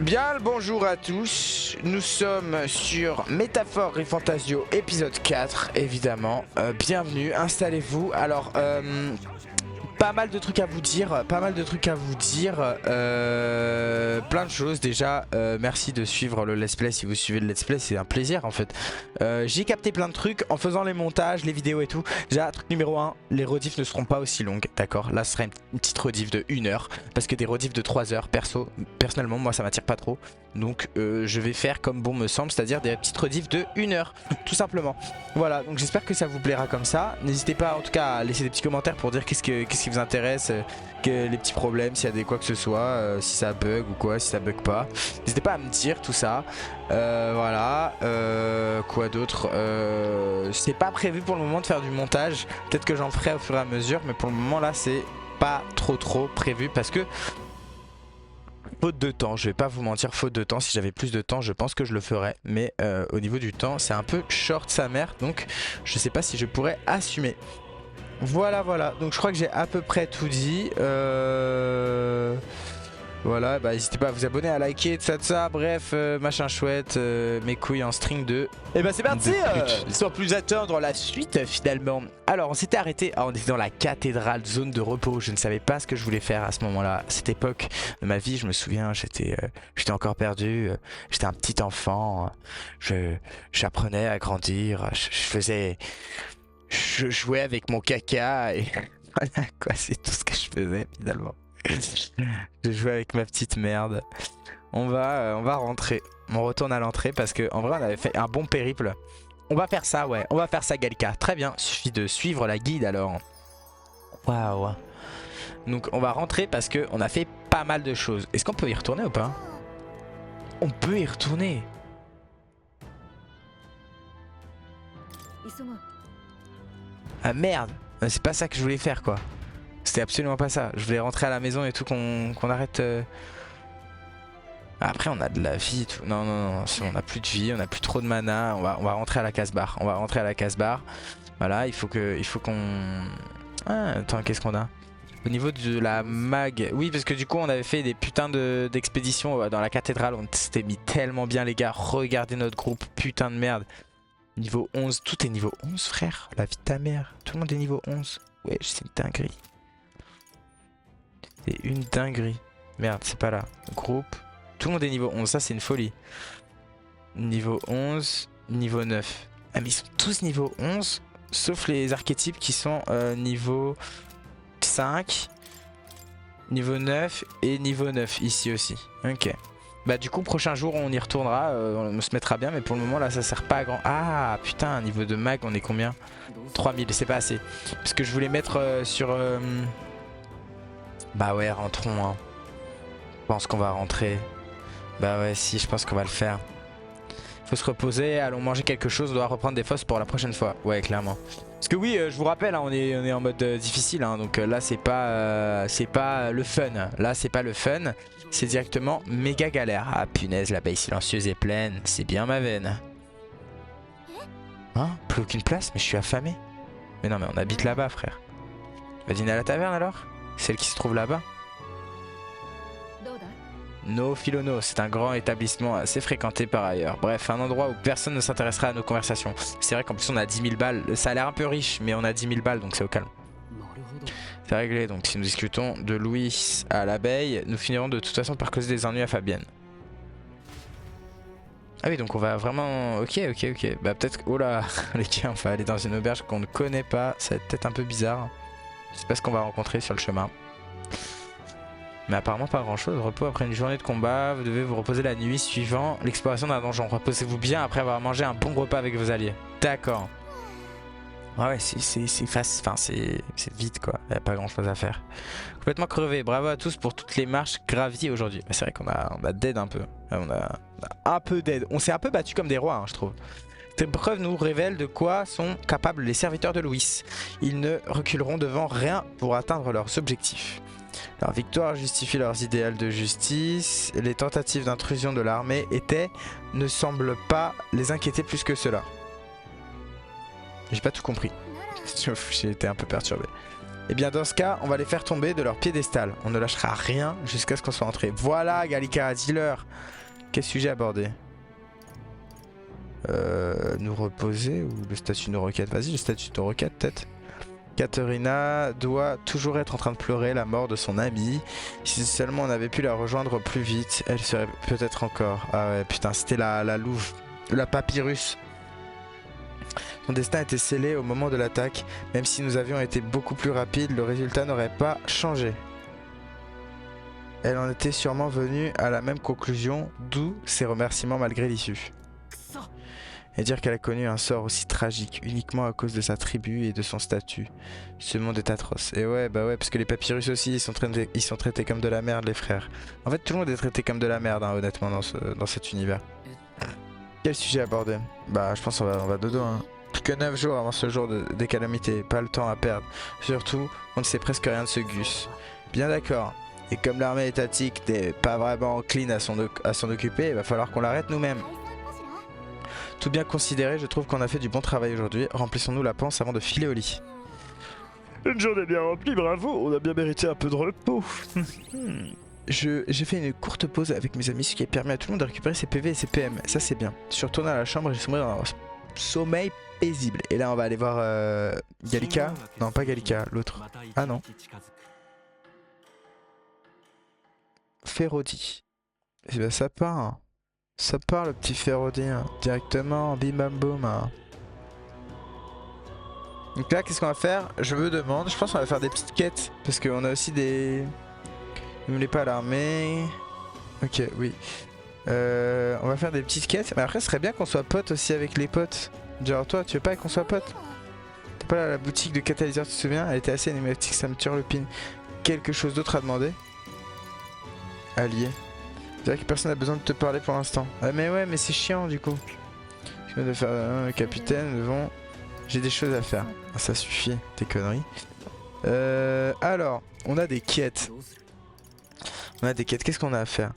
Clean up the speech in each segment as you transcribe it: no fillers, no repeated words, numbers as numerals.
Bien le bonjour à tous, nous sommes sur Métaphore et Fantasio épisode 4 évidemment, bienvenue, installez-vous. Alors pas mal de trucs à vous dire, plein de choses déjà. Merci de suivre le let's play. Si vous suivez le let's play, c'est un plaisir en fait. J'ai capté plein de trucs en faisant les montages, les vidéos et tout. Déjà truc numéro 1, les rediffs ne seront pas aussi longues, d'accord. Là ce sera une petite rediff de 1 heure, parce que des rediffs de 3 heures personnellement moi ça m'attire pas trop. Donc je vais faire comme bon me semble, c'est-à-dire des petites rediffs de 1 heure tout simplement. Voilà, donc j'espère que ça vous plaira comme ça. N'hésitez pas en tout cas à laisser des petits commentaires pour dire qu'est-ce qui vous intéresse, les petits problèmes, s'il y a des quoi que ce soit, si ça bug ou quoi, si ça bug pas. N'hésitez pas à me dire tout ça. Voilà, quoi d'autre, c'est pas prévu pour le moment de faire du montage. Peut-être que j'en ferai au fur et à mesure, mais pour le moment là c'est pas trop prévu parce que faute de temps, je vais pas vous mentir, faute de temps. Si j'avais plus de temps je pense que je le ferais, mais au niveau du temps c'est un peu short sa mère, donc je sais pas si je pourrais assumer. Voilà, donc je crois que j'ai à peu près tout dit. Voilà, bah n'hésitez pas à vous abonner, à liker, tout ça, bref, machin chouette, mes couilles en string de... Et bah c'est parti, sans plus attendre la suite finalement. Alors on s'était arrêté, on était dans la cathédrale, zone de repos, je ne savais pas ce que je voulais faire à ce moment-là. Cette époque de ma vie, je me souviens, j'étais encore perdu, j'étais un petit enfant, j'apprenais à grandir, je jouais avec mon caca et voilà quoi, c'est tout ce que je faisais finalement. Je jouais avec ma petite merde. On va rentrer. On retourne à l'entrée parce que en vrai on avait fait un bon périple. On va faire ça, ouais. On va faire ça, Galka. Très bien. Suffit de suivre la guide alors. Waouh. Donc on va rentrer parce que on a fait pas mal de choses. Est-ce qu'on peut y retourner ou pas? On peut y retourner. Ah merde. C'est pas ça que je voulais faire quoi. C'était absolument pas ça. Je voulais rentrer à la maison et tout, qu'on arrête. Après on a de la vie et tout. Non, on a plus de vie, on a plus trop de mana. On va rentrer à la casse-barre. Voilà, il faut qu'on... Ah, attends, qu'est-ce qu'on a? Au niveau de la mag... Oui, parce que du coup on avait fait des putains d'expéditions dans la cathédrale. On s'était mis tellement bien les gars. Regardez notre groupe, putain de merde. Niveau 11, tout est niveau 11 frère. La vie de ta mère. Tout le monde est niveau 11. Ouais, c'est une dinguerie. C'est une dinguerie. Merde, c'est pas là. Groupe. Tout le monde est niveau 11. Ça, c'est une folie. Niveau 11, niveau 9. Ah, mais ils sont tous niveau 11. Sauf les archétypes qui sont niveau 5, niveau 9 et niveau 9 ici aussi. Ok. Bah du coup prochain jour on y retournera, on se mettra bien, mais pour le moment là ça sert pas à grand... Ah putain, niveau de mag on est combien? 3000, c'est pas assez. Parce que je voulais mettre sur... Bah ouais, rentrons hein. Je pense qu'on va rentrer. Bah ouais, si, je pense qu'on va le faire. Faut se reposer, allons manger quelque chose, on doit reprendre des fosses pour la prochaine fois. Ouais, clairement. Parce que oui, je vous rappelle, hein, on est en mode difficile, hein, donc là c'est pas le fun. Là c'est pas le fun, c'est directement méga galère. Ah punaise, l'abeille silencieuse est pleine, c'est bien ma veine. Hein? Plus aucune place? Mais je suis affamé. Mais non mais on habite là-bas frère. On va dîner à la taverne alors? Celle qui se trouve là-bas? No Filono, c'est un grand établissement assez fréquenté par ailleurs. Bref, un endroit où personne ne s'intéressera à nos conversations. C'est vrai qu'en plus on a 10 000 balles. Ça a l'air un peu riche, mais on a 10 000 balles, donc c'est au calme. C'est réglé, donc si nous discutons de Louis à l'abeille, nous finirons de toute façon par causer des ennuis à Fabienne. Ah oui, donc on va vraiment... Ok. Bah peut-être... Oh là, les gars, on va aller dans une auberge qu'on ne connaît pas. Ça va être peut-être un peu bizarre. Je sais pas ce qu'on va rencontrer sur le chemin. Mais apparemment pas grand chose. Repos après une journée de combat. Vous devez vous reposer la nuit suivant l'exploration d'un donjon. Reposez-vous bien après avoir mangé un bon repas avec vos alliés. D'accord. Ouais, c'est facile. Enfin, c'est vite quoi. Il n'y a pas grand chose à faire. Complètement crevé. Bravo à tous pour toutes les marches gravies aujourd'hui. C'est vrai qu'on a dead un peu. On a un peu dead. On s'est un peu battu comme des rois, hein, je trouve. Cette épreuve nous révèle de quoi sont capables les serviteurs de Louis. Ils ne reculeront devant rien pour atteindre leurs objectifs. Leur victoire justifie leurs idéaux de justice. Les tentatives d'intrusion de l'armée ne semblent pas les inquiéter plus que cela. J'ai pas tout compris. J'ai été un peu perturbé. Et bien dans ce cas, on va les faire tomber de leur piédestal. On ne lâchera rien jusqu'à ce qu'on soit entré. Voilà Gallica, dis-leur. Quel sujet aborder? Nous reposer ou le statut de nos requêtes? Vas-y, le statut de nos requêtes peut-être. Katerina doit toujours être en train de pleurer la mort de son amie. Si seulement on avait pu la rejoindre plus vite, elle serait peut-être encore. Ah ouais, putain, c'était la louve, la papyrus. Son destin était scellé au moment de l'attaque. Même si nous avions été beaucoup plus rapides, le résultat n'aurait pas changé. Elle en était sûrement venue à la même conclusion, d'où ses remerciements malgré l'issue. Et dire qu'elle a connu un sort aussi tragique uniquement à cause de sa tribu et de son statut. Ce monde est atroce. Et ouais, bah ouais, parce que les papyrus aussi, ils sont traités comme de la merde, les frères. En fait, tout le monde est traité comme de la merde, hein, honnêtement, dans cet univers. Quel sujet aborder? Bah, je pense qu'on va dodo, hein. Plus que 9 jours avant ce jour des calamités, pas le temps à perdre. Surtout, on ne sait presque rien de ce Gus. Bien d'accord. Et comme l'armée étatique n'est pas vraiment clean à s'en occuper, il va falloir qu'on l'arrête nous-mêmes. Tout bien considéré, je trouve qu'on a fait du bon travail aujourd'hui. Remplissons-nous la panse avant de filer au lit. Une journée bien remplie, bravo. On a bien mérité un peu de repos. J'ai fait une courte pause avec mes amis, ce qui a permis à tout le monde de récupérer ses PV et ses PM. Ça c'est bien. Je suis retourné à la chambre et j'ai sombré dans un sommeil paisible. Et là on va aller voir Gallica. Non, pas Gallica, l'autre. Ah non. Ferrodi. Et ben ça part. Hein. Ça part le petit Ferrodi, hein. Directement, bim bam boum. Hein. Donc là, qu'est-ce qu'on va faire? Je me demande, je pense qu'on va faire des petites quêtes. Parce qu'on a aussi des... Ne me l'est pas à l'armée. Ok, oui. On va faire des petites quêtes. Mais après, ce serait bien qu'on soit potes aussi avec les potes. Genre toi, tu veux pas qu'on soit potes? T'es pas là à la boutique de catalyseur, tu te souviens? Elle était assez énigmatique, ça me turlupine. Quelque chose d'autre à demander? Allié. C'est vrai que personne n'a besoin de te parler pour l'instant. Ah, mais ouais, mais c'est chiant du coup. Je viens de faire un capitaine, devant. J'ai des choses à faire. Ah, ça suffit, tes conneries. Alors, on a des quêtes. Qu'est-ce qu'on a à faire?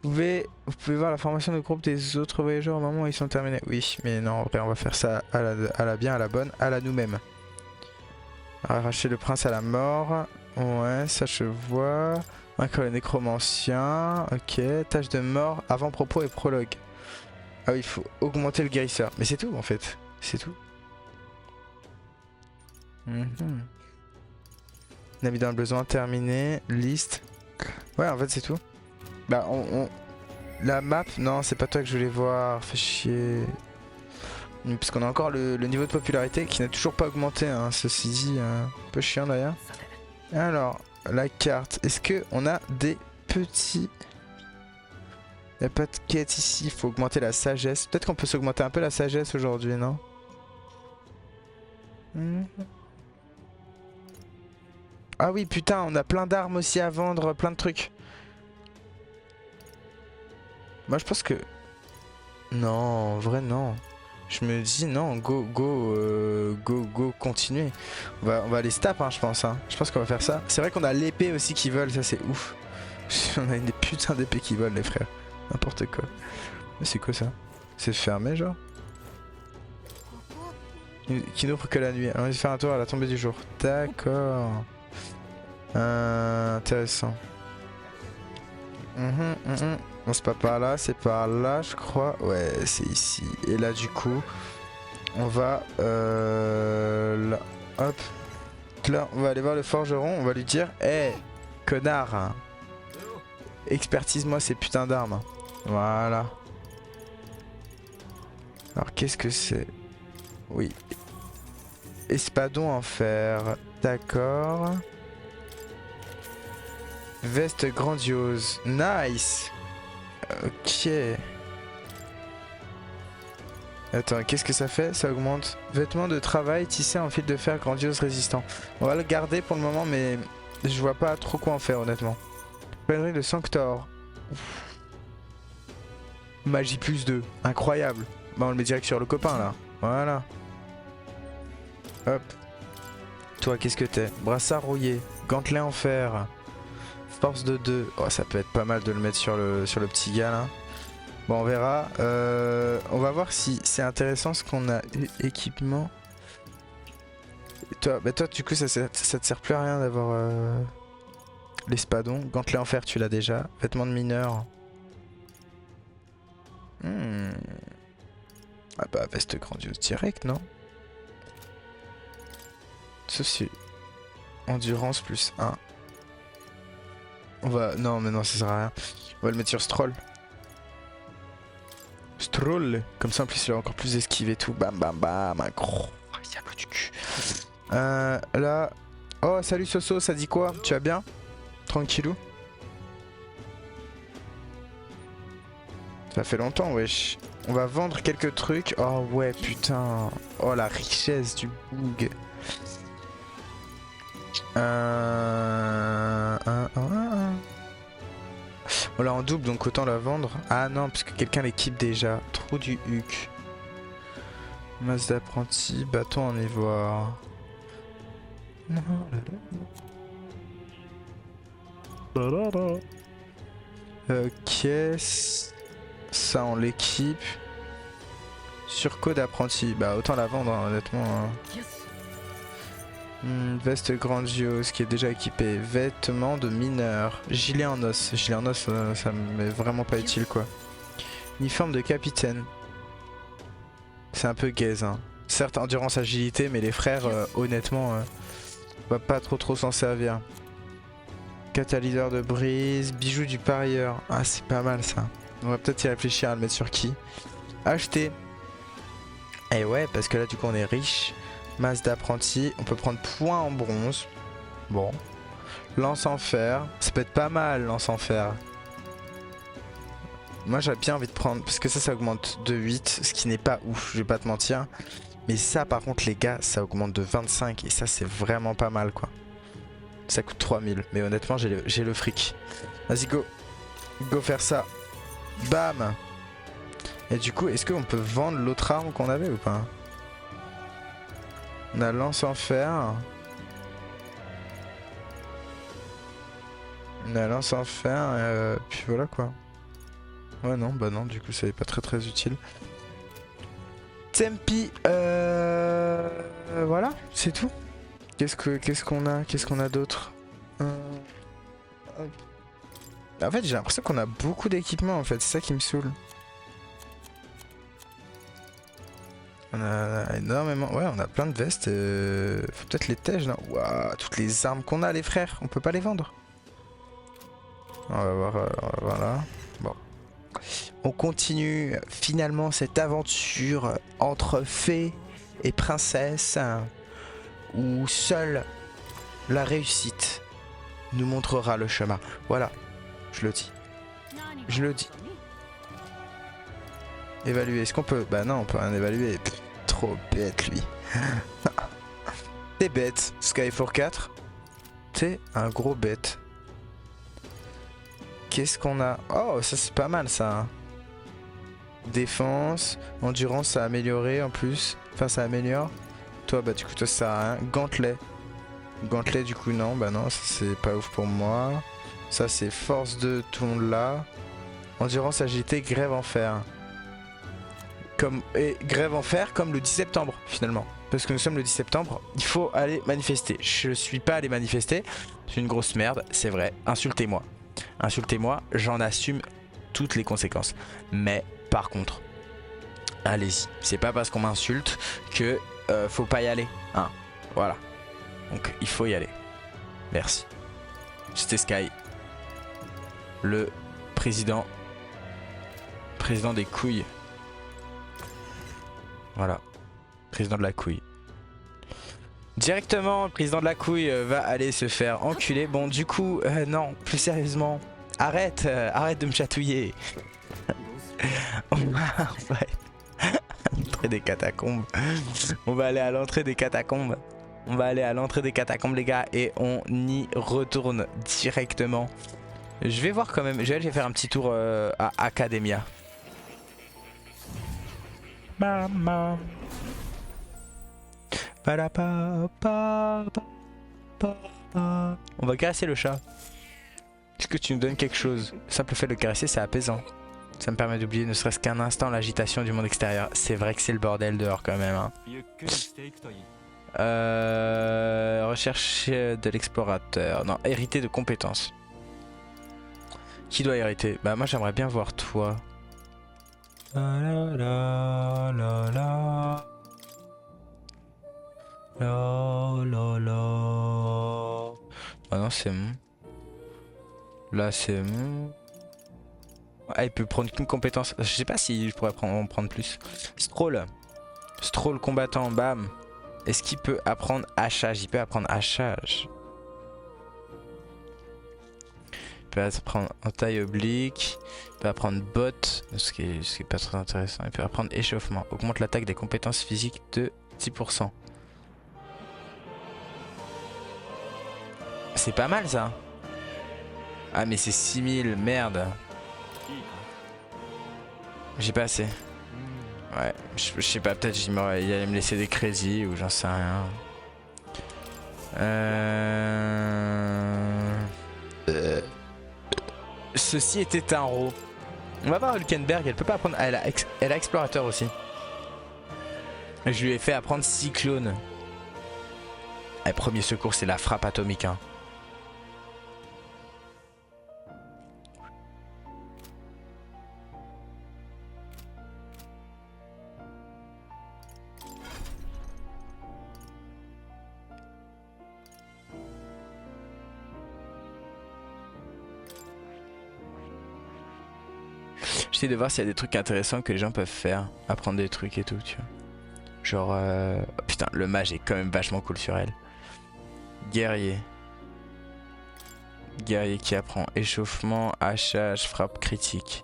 Vous pouvez voir la formation de groupe des autres voyageurs au moment où ils sont terminés. Oui, mais non, en vrai, on va faire ça à la bien, à la bonne, à la nous-mêmes. Arracher le prince à la mort. Ouais, ça je vois. Vaincre le nécromancien. Ok, tâche de mort, avant-propos et prologue. Ah oui, il faut augmenter le guérisseur. Mais c'est tout en fait. C'est tout. Navire dans le besoin, terminé. Liste. Ouais, en fait c'est tout. Bah la map, non c'est pas toi que je voulais voir, fais chier. Parce qu'on a encore le niveau de popularité qui n'a toujours pas augmenté, hein. Ceci dit, un peu chiant d'ailleurs. Alors, la carte, est-ce que on a des petits... Il n'y a pas de quête ici, il faut augmenter la sagesse. Peut-être qu'on peut s'augmenter un peu la sagesse aujourd'hui, non? Ah oui, putain, on a plein d'armes aussi à vendre, plein de trucs. Moi je pense que... Non, en vrai non. Je me dis non, go, continuer. On va aller stab, hein, je pense. Hein. Je pense qu'on va faire ça. C'est vrai qu'on a l'épée aussi qui vole, ça c'est ouf. On a une putain d'épée qui vole, les frères. N'importe quoi. Mais c'est quoi ça? C'est fermé, genre? Qui n'ouvre que la nuit. Alors on va faire un tour à la tombée du jour. D'accord. Intéressant. Non, c'est pas par là, c'est par là, je crois. Ouais, c'est ici. Et là, du coup, on va là, hop. Là, on va aller voir le forgeron. On va lui dire, hé, connard, expertise-moi ces putains d'armes. Voilà. Alors, qu'est-ce que c'est? Oui. Espadon en fer. D'accord. Veste grandiose. Nice. Ok. Attends, qu'est-ce que ça fait? Ça augmente. Vêtements de travail tissés en fil de fer grandiose résistant. On va le garder pour le moment, mais je vois pas trop quoi en faire honnêtement. Pèlerie de Sanctor. Ouf. Magie plus 2. Incroyable. Bah on le met direct sur le copain là. Voilà. Hop. Toi, qu'est-ce que t'es? Brassard rouillé. Gantelet en fer. Force de 2. Oh, ça peut être pas mal de le mettre sur le petit gars là. Bon, on verra. On va voir si c'est intéressant ce qu'on a. Équipement. Toi, bah toi du coup ça te sert plus à rien d'avoir l'espadon. Gantelet en fer tu l'as déjà. Vêtements de mineur. Ah bah veste grandiose direct non? Ceci. Endurance plus 1. On va... Non mais non ça sert à rien. On va le mettre sur Stroll. Stroll. Comme ça en plus il a encore plus esquive et tout. Bam bam bam. Un gros diable du cul. Là... Oh salut Soso, ça dit quoi? Tu vas bien? Tranquillou? Ça fait longtemps wesh. On va vendre quelques trucs. Oh ouais putain. Oh la richesse du boug. On l'a en double donc autant la vendre. Ah non parce que quelqu'un l'équipe déjà. Trop du huc. Masse d'apprenti, bâton en ivoire. Caisse. Ça on l'équipe. Surco d'apprenti. Bah autant la vendre hein, honnêtement. Hein. Veste grandiose qui est déjà équipée. Vêtements de mineur. Gilet en os. Gilet en os ça m'est vraiment pas utile quoi. Uniforme de capitaine. C'est un peu gaze hein. Certes endurance agilité mais les frères honnêtement on va pas trop s'en servir. Catalyseur de brise. Bijoux du parieur. Ah c'est pas mal ça. On va peut-être y réfléchir à le mettre sur qui. Acheter. Et ouais parce que là du coup on est riche. Masse d'apprenti, on peut prendre point en bronze. Bon. Lance en fer, ça peut être pas mal lance en fer. Moi j'avais bien envie de prendre, parce que ça augmente de 8, ce qui n'est pas ouf, je vais pas te mentir. Mais ça par contre les gars, ça augmente de 25 et ça c'est vraiment pas mal quoi. Ça coûte 3000, mais honnêtement j'ai le fric. Vas-y go, go faire ça. Bam. Et du coup, est-ce qu'on peut vendre l'autre arme qu'on avait ou pas? On a lance en fer. On a lance en fer, puis voilà quoi. Ouais non, bah non, du coup ça n'est pas très utile. Tempi, voilà, c'est tout. Qu'est-ce qu'on a d'autre? En fait j'ai l'impression qu'on a beaucoup d'équipements en fait, c'est ça qui me saoule. On a énormément... Ouais, on a plein de vestes. Faut peut-être les tèges, non? Waouh, toutes les armes qu'on a, les frères, on peut pas les vendre. On va voir là. Bon. On continue finalement cette aventure entre fées et princesses où seule la réussite nous montrera le chemin. Voilà, je le dis. Je le dis. Évaluer, est-ce qu'on peut... Bah non, on peut rien évaluer. Pff, trop bête lui. T'es bête, Skyfall 4. T'es un gros bête. Qu'est-ce qu'on a? Oh, ça c'est pas mal ça. Défense, endurance ça a amélioré en plus. Enfin ça améliore. Toi bah du coup toi ça sert à rien. Gantelet. Gantelet du coup non, bah non, ça c'est pas ouf pour moi. Ça c'est force de tout le monde là. Endurance, agilité, grève en fer. Et grève en fer comme le 10 septembre finalement. Parce que nous sommes le 10 septembre, il faut aller manifester. Je suis pas allé manifester, c'est une grosse merde, c'est vrai. Insultez-moi. Insultez-moi, j'en assume toutes les conséquences. Mais par contre, allez-y. C'est pas parce qu'on m'insulte que faut pas y aller. Hein. Voilà. Donc il faut y aller. Merci. C'était Sky. Le président des couilles. Voilà, président de la couille. Directement, le président de la couille va aller se faire enculer. Bon, du coup, non, plus sérieusement, arrête de me chatouiller. On va à l'entrée des catacombes. On va aller à l'entrée des catacombes. On va aller à l'entrée des catacombes, les gars, et on y retourne directement. Je vais voir quand même, je vais aller faire un petit tour à Academia. Maman. On va caresser le chat. Est-ce que tu nous donnes quelque chose? Le simple fait de le caresser, c'est apaisant. Ça me permet d'oublier ne serait-ce qu'un instant l'agitation du monde extérieur. C'est vrai que c'est le bordel dehors quand même. Hein. Recherche de l'explorateur. Non, hériter de compétences. Qui doit hériter? Bah moi j'aimerais bien voir toi. La la la la la la la. Ah non c'est bon. Là c'est bon. Ah il peut prendre qu'une compétence. Je sais pas si je pourrais en prendre plus. Stroll. Stroll combattant, bam. Est-ce qu'il peut apprendre hachage? Il peut apprendre hachage. Il peut apprendre en taille oblique. Il peut apprendre botte, ce qui est pas très intéressant. Il peut apprendre échauffement. Augmente l'attaque des compétences physiques de 10%. C'est pas mal ça. Ah mais c'est 6000, merde. J'ai pas assez. Ouais, je sais pas, peut-être il allait me laisser des crédits ou j'en sais rien. Ceci était un ro. On va voir Hulkenberg, elle peut pas apprendre. Ah, elle a explorateur aussi. Je lui ai fait apprendre cyclone. Et premier secours, c'est la frappe atomique. Hein. J'essaie de voir s'il y a des trucs intéressants que les gens peuvent faire. Apprendre des trucs et tout, tu vois. Genre... Oh, putain, le mage est quand même vachement cool sur elle. Guerrier. Guerrier qui apprend échauffement, hachage, frappe critique.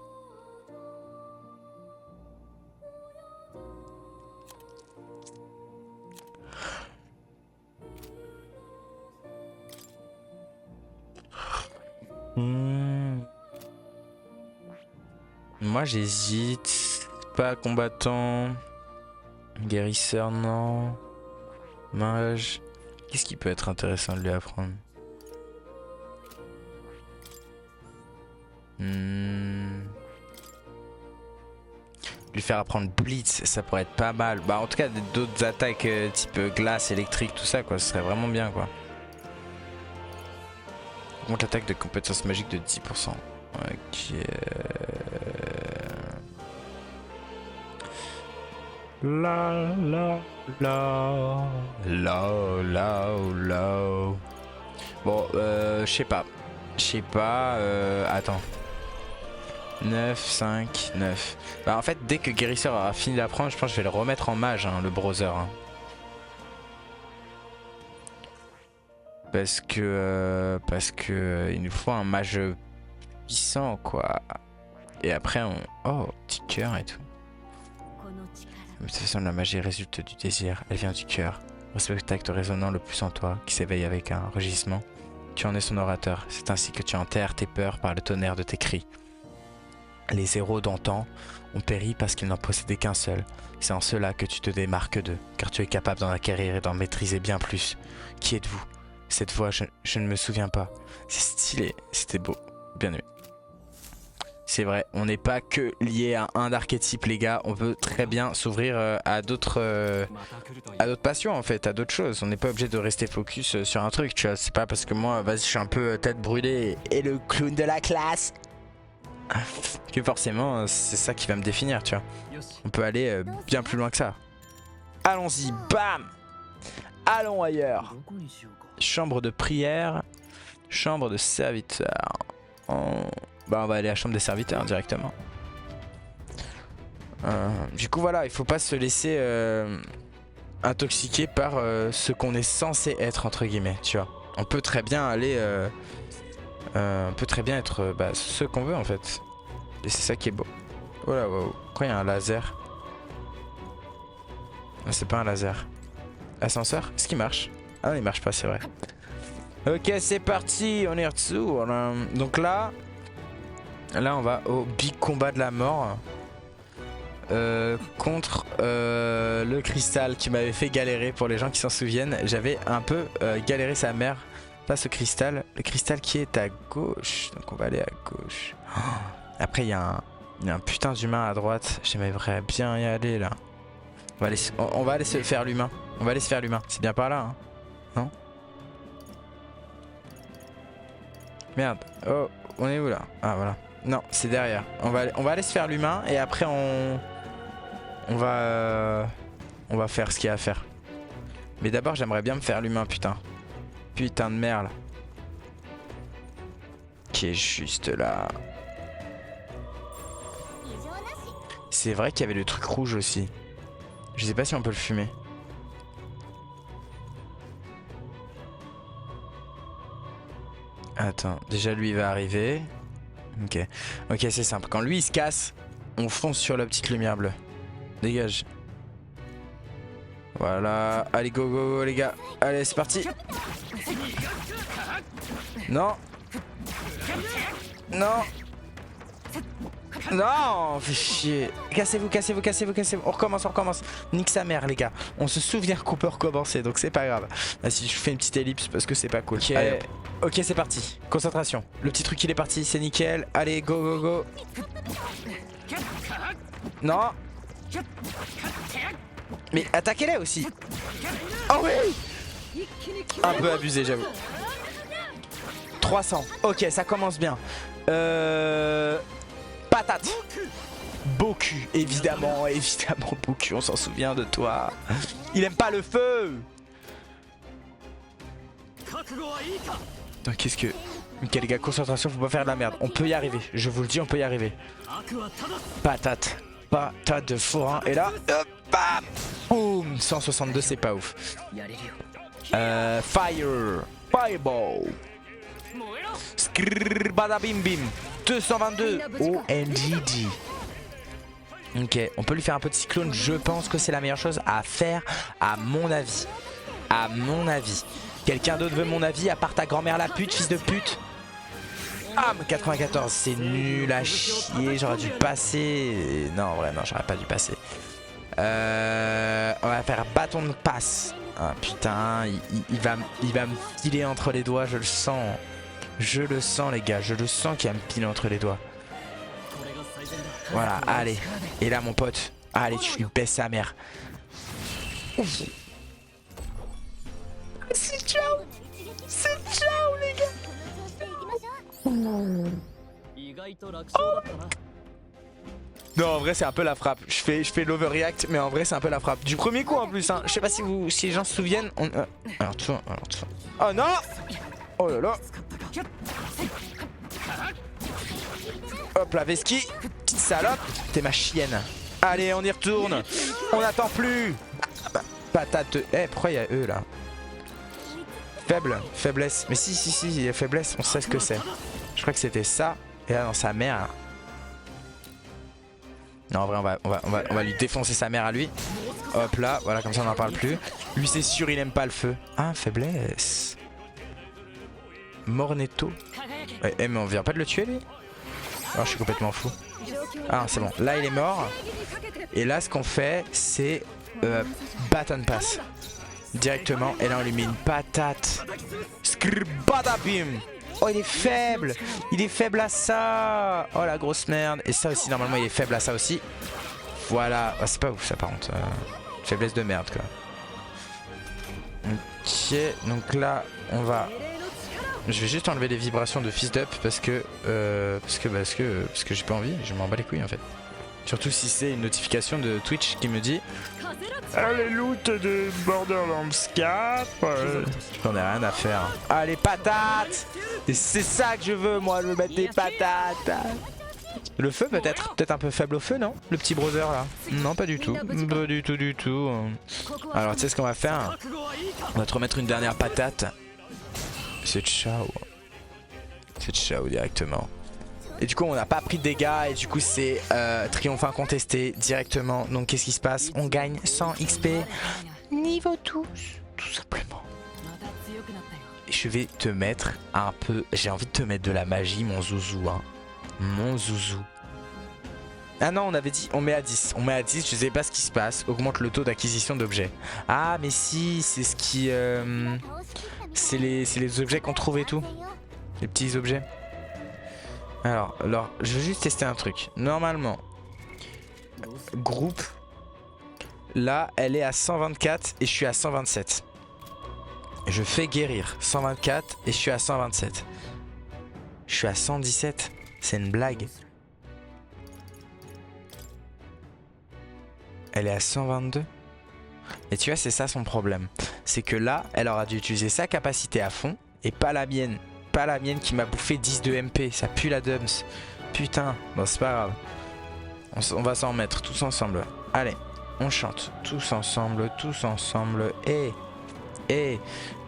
Moi j'hésite. Pas combattant. Guérisseur non. Mage. Qu'est-ce qui peut être intéressant de lui apprendre? Lui faire apprendre Blitz, ça pourrait être pas mal. Bah en tout cas d'autres attaques type glace, électrique, tout ça quoi, ce serait vraiment bien quoi. Augmente l'attaque de compétences magiques de 10%. Ok. La la la la la la. Bon, je sais pas. Attends. 9, 5, 9. Bah en fait, dès que Guérisseur aura fini d'apprendre, je pense que je vais le remettre en mage, hein, le browser. Hein. Parce que il nous faut un mage puissant, quoi. Et après, on... Oh, petit cœur et tout. De toute façon, la magie résulte du désir, elle vient du cœur. Respecte l'acte résonnant le plus en toi, qui s'éveille avec un rugissement. Tu en es son orateur, c'est ainsi que tu enterres tes peurs par le tonnerre de tes cris. Les héros d'antan ont péri parce qu'ils n'en possédaient qu'un seul. C'est en cela que tu te démarques d'eux, car tu es capable d'en acquérir et d'en maîtriser bien plus. Qui êtes-vous? Cette voix, je ne me souviens pas. C'est stylé, c'était beau, bien aimé. C'est vrai, on n'est pas que lié à un archétype les gars, on peut très bien s'ouvrir à d'autres passions en fait, à d'autres choses. On n'est pas obligé de rester focus sur un truc, tu vois. C'est pas parce que moi, vas-y, je suis un peu tête brûlée et le clown de la classe que forcément c'est ça qui va me définir, tu vois. On peut aller bien plus loin que ça. Allons-y, bam! Allons ailleurs. Chambre de prière, chambre de serviteur. Bah on va aller à la chambre des serviteurs directement. Du coup voilà, il faut pas se laisser intoxiquer par ce qu'on est censé être entre guillemets, tu vois. On peut très bien aller, on peut très bien être ce qu'on veut en fait. Et c'est ça qui est beau. Voilà, wow. Pourquoi il y a un laser? Ah, c'est pas un laser. Ascenseur? Est-ce qu'il marche? Ah non, il marche pas, c'est vrai. Ok, c'est parti, on est retour. Donc là on va au big combat de la mort contre le cristal qui m'avait fait galérer. Pour les gens qui s'en souviennent, j'avais un peu galéré sa mère face au cristal. Le cristal qui est à gauche, donc on va aller à gauche. Après il y a un putain d'humain à droite, j'aimerais bien y aller là. On va aller se faire l'humain. On va aller se faire l'humain. C'est bien par là, hein. Non? Merde. Oh, on est où là? Ah voilà. Non, c'est derrière. On va aller se faire l'humain et après on va faire ce qu'il y a à faire. Mais d'abord j'aimerais bien me faire l'humain, putain. Putain de merde. Qui est juste là. C'est vrai qu'il y avait le truc rouge aussi. Je sais pas si on peut le fumer. Attends, déjà lui il va arriver. Ok, ok, c'est simple. Quand lui il se casse, on fonce sur la petite lumière bleue. Dégage. Voilà, allez go go go les gars. Allez c'est parti. Non. Non. Non, fais chier. Cassez-vous, cassez-vous, cassez-vous, cassez-vous. On recommence, on recommence. Nique sa mère les gars. On se souvient qu'on peut recommencer, donc c'est pas grave. Ah, si je fais une petite ellipse parce que c'est pas cool. Ok, allez, ok c'est parti. Concentration. Le petit truc il est parti, c'est nickel. Allez, go go go. Non. Mais attaquez-les aussi. Oh oui. Un peu abusé j'avoue. 300. Ok, ça commence bien. Patate. Boku, évidemment, évidemment Boku, on s'en souvient de toi. Il aime pas le feu. Qu'est-ce que... Ok les gars, concentration, faut pas faire de la merde. On peut y arriver, je vous le dis, on peut y arriver. Patate. Patate de forain. Et là, hop, bam, boum. 162, c'est pas ouf. Fire. Fireball. Skrrr, badabim bim. 222. OMGG. Ok, on peut lui faire un peu de cyclone. Je pense que c'est la meilleure chose à faire, à mon avis. À mon avis. Quelqu'un d'autre veut mon avis à part ta grand-mère la pute, fils de pute? Ah, mais 94, c'est nul à chier. J'aurais dû passer. Non, en vrai, non, j'aurais pas dû passer. On va faire bâton de passe. Ah putain, il va me filer entre les doigts, je le sens. Je le sens les gars, je le sens qu'il va me piler entre les doigts. Voilà, allez. Et là mon pote, allez tu lui baisses sa mère. C'est ciao. C'est ciao les gars. Oh. Non en vrai c'est un peu la frappe. Je fais l'overreact mais en vrai c'est un peu la frappe. Du premier coup en plus hein. Je sais pas si les gens se souviennent. Alors tout ça. Oh non. Oh là là. Hop la Veski. Petite salope. T'es ma chienne. Allez on y retourne. On n'attend plus. Patate. Eh pourquoi il y a eux là? Faible. Faiblesse. Mais si il y a faiblesse. On sait ce que c'est. Je crois que c'était ça. Et là dans sa mère. Non en vrai on va lui défoncer sa mère à lui. Hop là. Voilà comme ça on n'en parle plus. Lui c'est sûr il aime pas le feu. Ah faiblesse. Mornetto. Eh mais on vient pas de le tuer lui? Oh je suis complètement fou. Ah c'est bon, là il est mort. Et là ce qu'on fait c'est baton pass directement. Et là on lui met une patate. Skrbadabim. Oh il est faible. Il est faible à ça. Oh la grosse merde. Et ça aussi normalement il est faible à ça aussi. Voilà, oh, c'est pas ouf ça par contre. Faiblesse de merde quoi. Ok, donc là on va... Je vais juste enlever les vibrations de Fist Up parce que j'ai pas envie, je m'en bats les couilles en fait. Surtout si c'est une notification de Twitch qui me dit allez loot de Borderlands 4. J'en ai rien à faire. Allez patates. Et c'est ça que je veux moi, je veux mettre des patates. Le feu peut-être un peu faible au feu non? Le petit brother là? Non pas du tout. Pas du tout. Alors tu sais ce qu'on va faire? On va te remettre une dernière patate. C'est ciao. C'est ciao directement. Et du coup on n'a pas pris de dégâts et du coup c'est triomphe incontesté directement. Donc qu'est-ce qui se passe? On gagne 100 XP niveau 12 tout simplement. Et je vais te mettre un peu... J'ai envie de te mettre de la magie mon zouzou hein. Mon zouzou. Ah non on avait dit on met à 10. On met à 10, je sais pas ce qui se passe. Augmente le taux d'acquisition d'objets. Ah mais si c'est ce qui... C'est les objets qu'on trouve et tout. Les petits objets. Alors, je veux juste tester un truc. Normalement, groupe, Là, elle est à 124 et je suis à 127. Je fais guérir 124 et je suis à 127. Je suis à 117. C'est une blague. Elle est à 122. Et tu vois, c'est ça son problème. C'est que là, elle aura dû utiliser sa capacité à fond et pas la mienne. Pas la mienne qui m'a bouffé 10 de MP. Ça pue la dumps. Putain. Bon, c'est pas grave. On va s'en mettre tous ensemble. Allez, on chante. Tous ensemble, tous ensemble. Et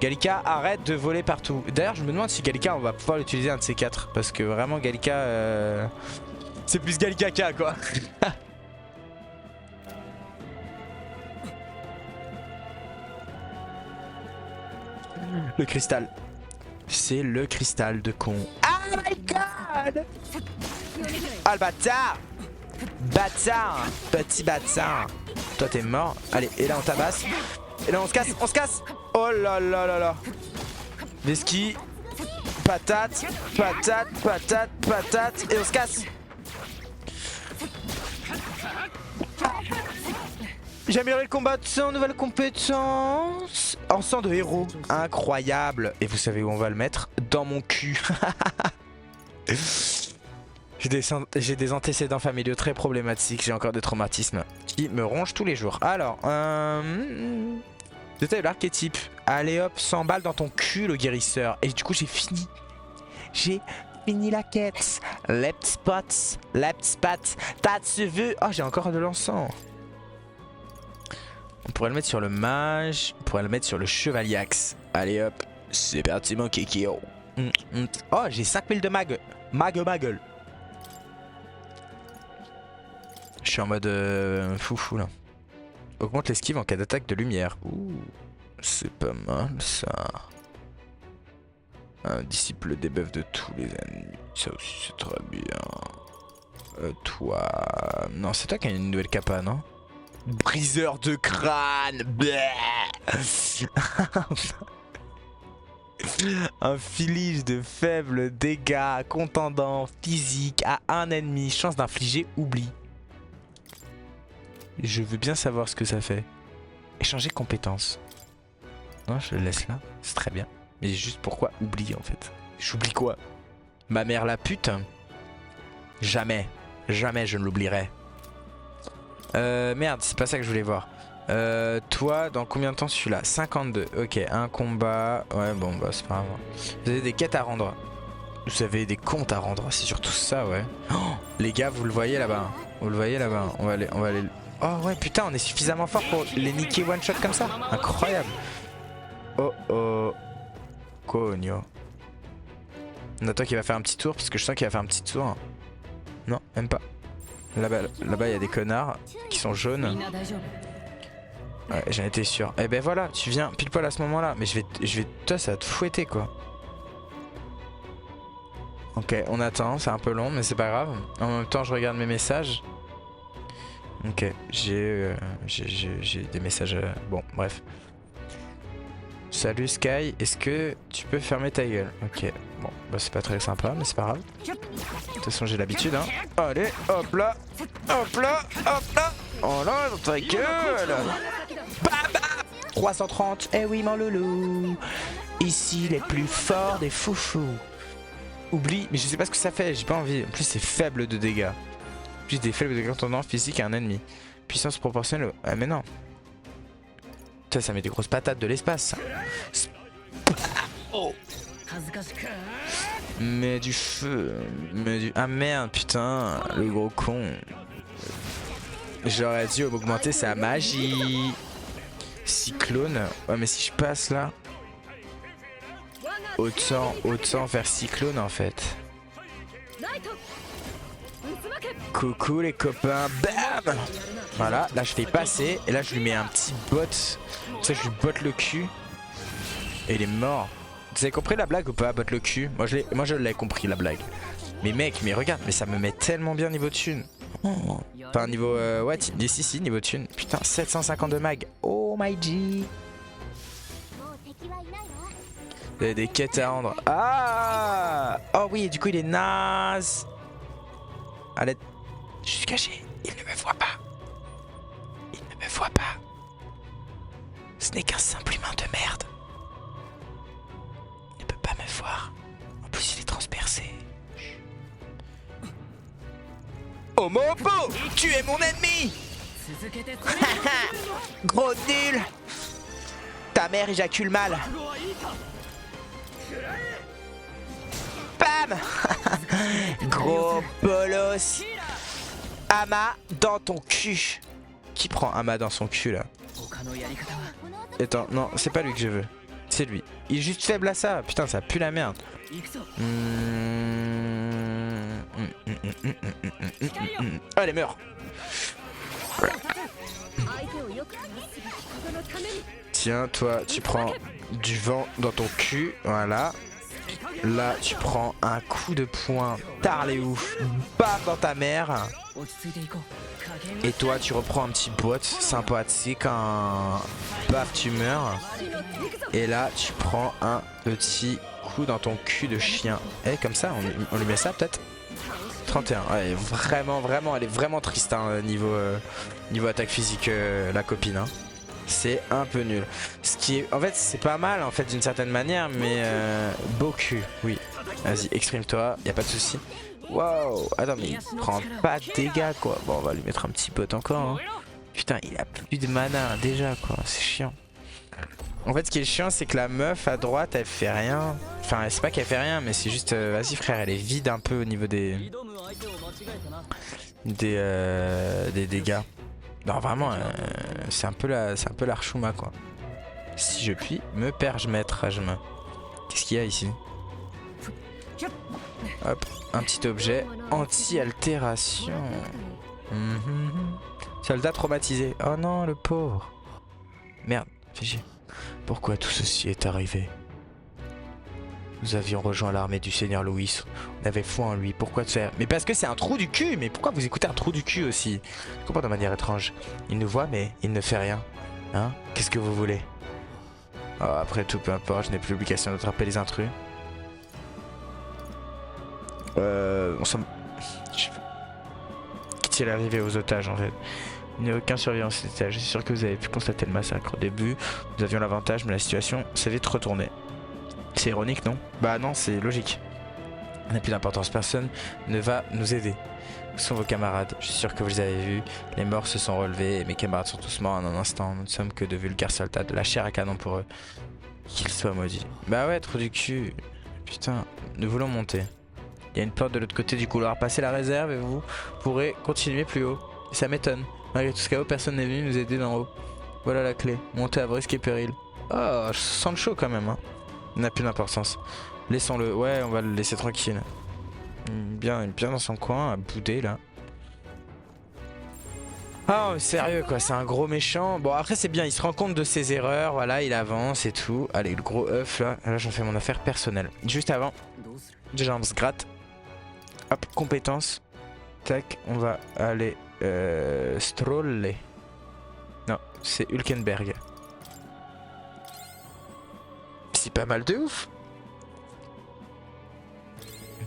Gallica, arrête de voler partout. D'ailleurs, je me demande si Gallica, on va pouvoir l'utiliser un de ces quatre. Parce que vraiment, Gallica... c'est plus Gallica K, quoi. Le cristal. C'est le cristal de con. Oh my god! Ah le bâtard! Bâtard! Petit bâtard! Toi t'es mort. Allez, et là on tabasse. Et là on se casse, on se casse! Oh là là là là! Veski. Patate, patate, patate, patate. Et on se casse! J'ai amélioré le combattant, nouvelle compétence. En sang de héros. Incroyable. Et vous savez où on va le mettre? Dans mon cul. J'ai des antécédents familiaux très problématiques. J'ai encore des traumatismes qui me rongent tous les jours. Alors, détail de l'archétype. Allez hop, 100 balles dans ton cul, le guérisseur. Et du coup, j'ai fini. J'ai fini la quête. Left spots. Left spots. T'as vu? Oh, j'ai encore de l'encens. On pourrait le mettre sur le mage. On pourrait le mettre sur le chevaliax. Allez hop. C'est parti mon kiki. Oh, j'ai 5000 de mag. Mag. Je suis en mode foufou là. Augmente l'esquive en cas d'attaque de lumière. Ouh, c'est pas mal ça. Un disciple débuff de tous les ennemis. Ça aussi c'est très bien. Toi... Non, c'est toi qui as une nouvelle capa, non? Briseur de crâne. Un filige de faibles dégâts, contendant physique à un ennemi, chance d'infliger oubli. Je veux bien savoir ce que ça fait. Échanger compétences. Non, je le laisse là, c'est très bien. Mais juste pourquoi oubli en fait? J'oublie quoi? Ma mère la pute? Jamais, jamais je ne l'oublierai. Merde, c'est pas ça que je voulais voir. Toi, dans combien de temps je suis là? 52. Ok, un combat. Ouais, bon, bah, c'est pas grave. Vous avez des quêtes à rendre. Vous avez des comptes à rendre. C'est surtout ça, ouais. Oh, les gars, vous le voyez là-bas. Vous le voyez là-bas. On va aller. Oh, ouais, putain, on est suffisamment fort pour les niquer one shot comme ça. Incroyable. Oh, oh. Cogno. On a toi qui va faire un petit tour. Parce que je sens qu'il va faire un petit tour. Non, même pas. Là-bas, il y a des connards qui sont jaunes. Ouais, j'en étais sûr. Eh ben voilà, tu viens pile poil à ce moment-là. Mais toi, ça va te fouetter quoi. Ok, on attend, c'est un peu long, mais c'est pas grave. En même temps, je regarde mes messages. Ok, j'ai des messages. Bon, bref. Salut Sky, est-ce que tu peux fermer ta gueule? Ok, bon, bah c'est pas très sympa, mais c'est pas grave. De toute façon, j'ai l'habitude, hein. Allez, hop là, hop là, hop là. Oh là, dans ta gueule. Bam, 330, eh oui, mon loulou. Ici, les plus forts des foufous. Oublie, mais je sais pas ce que ça fait, j'ai pas envie. En plus, c'est faible de dégâts. Plus des faibles dégâts tendant physique à un ennemi. Puissance proportionnelle. Ah, mais non. Ça met des grosses patates de l'espace. Oh. Mais du feu. Ah merde, putain, le gros con. J'aurais dû augmenter sa magie. Cyclone. Ouais, mais si je passe là. Autant faire cyclone en fait. Coucou les copains. Bam. Voilà, là je fais passer. Et là je lui mets un petit bot. Ça je lui botte le cul. Et il est mort. Vous avez compris la blague ou pas? Botte le cul. Moi je l'ai compris la blague. Mais mec, mais regarde, mais ça me met tellement bien niveau thune. Oh. Enfin niveau ouais, si niveau thune. Putain, 752 mag. Oh my G. Il y a des quêtes à rendre. Ah. Oh oui, du coup il est naze. Allez, je suis caché. Il ne me voit pas. Il ne me voit pas. Ce n'est qu'un simple humain de merde. Il ne peut pas me voir. En plus, il est transpercé. Oh Mopo, tu es mon ennemi. Gros nul. Ta mère éjacule mal. Bam. Gros bolos. Ama dans ton cul. Qui prend Ama dans son cul là? Attends, non, c'est pas lui que je veux. C'est lui. Il est juste faible à ça. Putain, ça pue la merde. Allez, meurs. Tiens, toi, tu prends du vent dans ton cul. Voilà. Là, tu prends un coup de poing. Tard les ouf. Bam dans ta mère. Et toi, tu reprends un petit bot sympathique. Paf, tu meurs. Et là, tu prends un petit coup dans ton cul de chien. Et comme ça, on lui met ça peut-être. 31. Ouais, vraiment, elle est vraiment triste hein, niveau attaque physique, la copine. Hein. C'est un peu nul. Ce qui est, en fait, c'est pas mal en fait d'une certaine manière, mais beau cul. Oui. Vas-y, exprime-toi. Y a pas de souci. Waouh. Attends, mais il prend pas de dégâts quoi. Bon, on va lui mettre un petit bot encore. Hein. Putain, il a plus de mana déjà quoi. C'est chiant. En fait, ce qui est chiant, c'est que la meuf à droite, elle fait rien. Enfin, c'est pas qu'elle fait rien, mais c'est juste, vas-y frère, elle est vide un peu au niveau des dégâts. Non, vraiment, c'est un peu l'archouma quoi. Si je puis me permettre, qu'est-ce qu'il y a ici? Hop, un petit objet anti-altération. Soldat traumatisé. Oh non, le pauvre. Merde, fais chier. Pourquoi tout ceci est arrivé? Nous avions rejoint l'armée du Seigneur Louis. On avait foi en lui. Pourquoi faire? Mais parce que c'est un trou du cul. Mais pourquoi vous écoutez un trou du cul aussi? Je comprends de manière étrange. Il nous voit mais il ne fait rien. Hein? Qu'est-ce que vous voulez? Oh, après tout, peu importe. Je n'ai plus l'obligation d'attraper les intrus. On s'en... Qu'est-il arrivé aux otages en fait? Il n'y a aucun survivant sur cet étage. Je suis sûr que vous avez pu constater le massacre. Au début, nous avions l'avantage, mais la situation s'est vite retournée. C'est ironique, non? Bah non, c'est logique. On n'a plus d'importance. Personne ne va nous aider. Où sont vos camarades? Je suis sûr que vous les avez vus. Les morts se sont relevés et mes camarades sont tous morts en un instant. Nous ne sommes que de vulgaires soldats. De la chair à canon pour eux. Qu'ils soient maudits. Bah ouais, trop du cul. Putain, nous voulons monter. Il y a une porte de l'autre côté du couloir. Passez la réserve et vous pourrez continuer plus haut. Et ça m'étonne. Malgré tout ce chaos, personne n'est venu nous aider d'en haut. Voilà la clé. Montez à risque et péril. Oh, je sens le chaud quand même. Hein. Il n'a plus d'importance. Laissons-le. Ouais, on va le laisser tranquille. Bien dans son coin, à bouder là. Oh, sérieux quoi, c'est un gros méchant. Bon, après, c'est bien, il se rend compte de ses erreurs. Voilà, il avance et tout. Allez, le gros œuf là. Là, j'en fais mon affaire personnelle. Juste avant, déjà, on se gratte. Hop, compétence. Tac, on va aller stroller. Non, c'est Hulkenberg. C'est pas mal de ouf.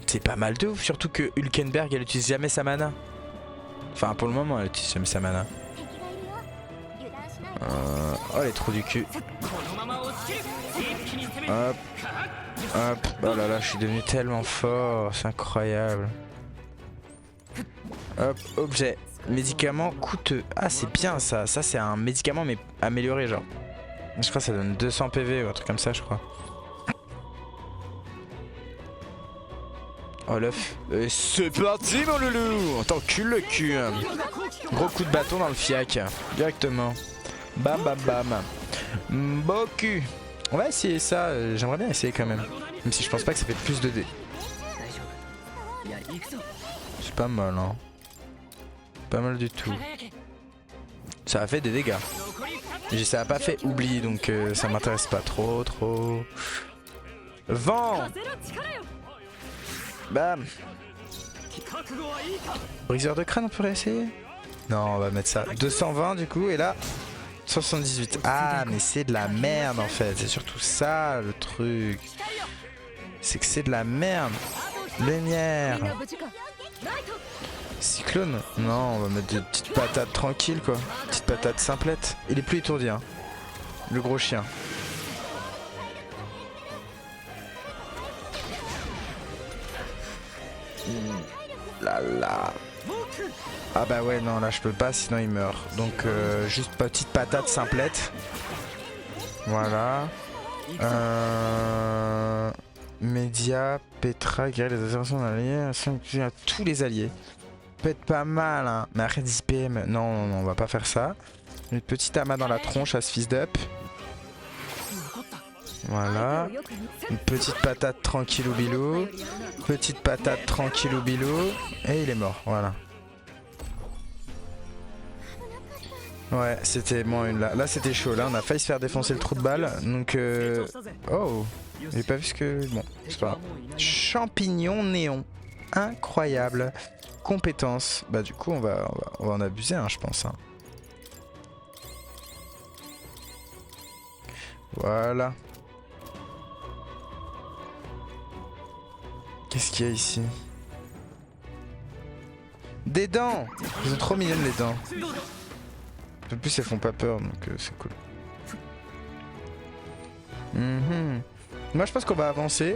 C'est pas mal de ouf, surtout que Hulkenberg elle utilise jamais sa mana. Enfin pour le moment elle utilise jamais sa mana. Oh les trous du cul. Hop. Hop. Oh là là, je suis devenu tellement fort, c'est incroyable. Hop, objet. Médicament coûteux. Ah c'est bien ça, ça c'est un médicament mais amélioré genre. Je crois que ça donne 200 PV ou un truc comme ça je crois. Oh l'œuf. Et c'est parti mon loulou. T'encules le cul. Gros coup de bâton dans le fiac. Directement. Bam bam bam. Beau cul. On va essayer ça. J'aimerais bien essayer quand même. Même si je pense pas que ça fait plus de dés. C'est pas mal hein. Pas mal du tout. Ça a fait des dégâts. Ça a pas fait oubli donc ça m'intéresse pas trop. Vent. Bam. Briseur de crâne on pourrait essayer? Non on va mettre ça. 220 du coup et là 178. Ah mais c'est de la merde en fait. C'est surtout ça le truc. C'est que c'est de la merde. Lumière. Cyclone? Non, on va mettre des petites patates tranquilles quoi. Petites patates simplettes. Il est plus étourdi hein. Le gros chien. Là là. Ah bah ouais non là je peux pas sinon il meurt. Donc juste petite patate simplette. Voilà. Média, Petra, guérir les interventions d'alliés, à tous les alliés. Peut être pas mal hein. Mais arrête d'IPM. Non, non, non, on va pas faire ça. Une petite amas dans la tronche à ce fils d'up. Voilà. Une petite patate tranquillou bilou. Petite patate tranquillou bilou. Et il est mort, voilà. Ouais, c'était moins une là. Là c'était chaud, là on a failli se faire défoncer le trou de balle. Donc oh, j'ai pas vu ce que... Bon, c'est pas grave. Champignon néon. Incroyable. Compétence. Bah du coup on va en abuser hein, je pense. Hein. Voilà. Qu'est-ce qu'il y a ici? Des dents. Elles sont trop mignonnes les dents. En plus elles font pas peur donc c'est cool. Moi je pense qu'on va avancer.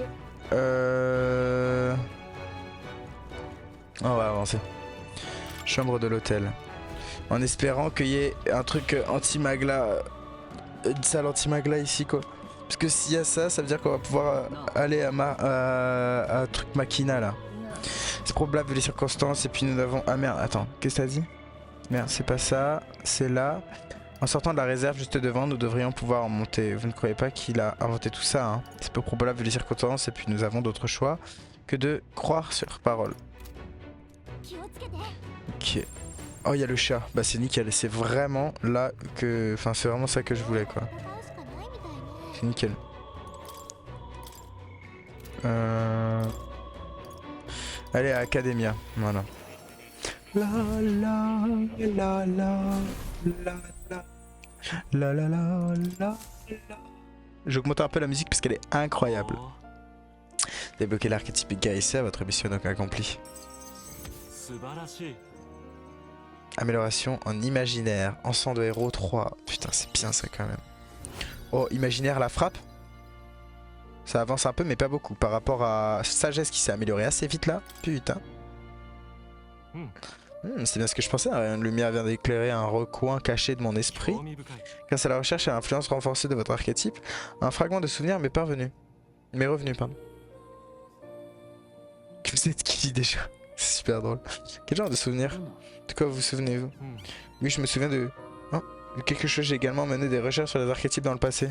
On va avancer. Chambre de l'hôtel. En espérant qu'il y ait un truc anti-magla. Une salle anti-magla ici quoi. Parce que s'il y a ça, ça veut dire qu'on va pouvoir aller à un truc Makina là. C'est probable vu les circonstances et puis nous avons... Ah merde, attends, qu'est-ce que t'as dit? Merde, c'est pas ça, c'est là. En sortant de la réserve juste devant, nous devrions pouvoir en monter. Vous ne croyez pas qu'il a inventé tout ça hein? C'est peu probable vu les circonstances et puis nous avons d'autres choix que de croire sur parole. Ok. Oh, il y a le chat. Bah c'est nickel, c'est vraiment là que... Enfin, c'est vraiment ça que je voulais quoi. C'est nickel. Allez à Academia, voilà. La la la la la la la la la la. J'augmente un peu la musique parce qu'elle est incroyable. Débloquer l'archétype Gaïssa, votre mission est donc accomplie. Amélioration en imaginaire, encens de héros 3. Putain c'est bien ça quand même. Oh imaginaire la frappe. Ça avance un peu mais pas beaucoup par rapport à sagesse qui s'est améliorée assez vite là. Putain. C'est bien ce que je pensais, une lumière vient d'éclairer un recoin caché de mon esprit. Grâce à la recherche et à l'influence renforcée de votre archétype, un fragment de souvenir m'est parvenu. M'est revenu, pardon. Que vous êtes qui déjà? C'est super drôle. Quel genre de souvenir? De quoi vous souvenez-vous? Oui, je me souviens de... Oh, de quelque chose, j'ai également mené des recherches sur les archétypes dans le passé.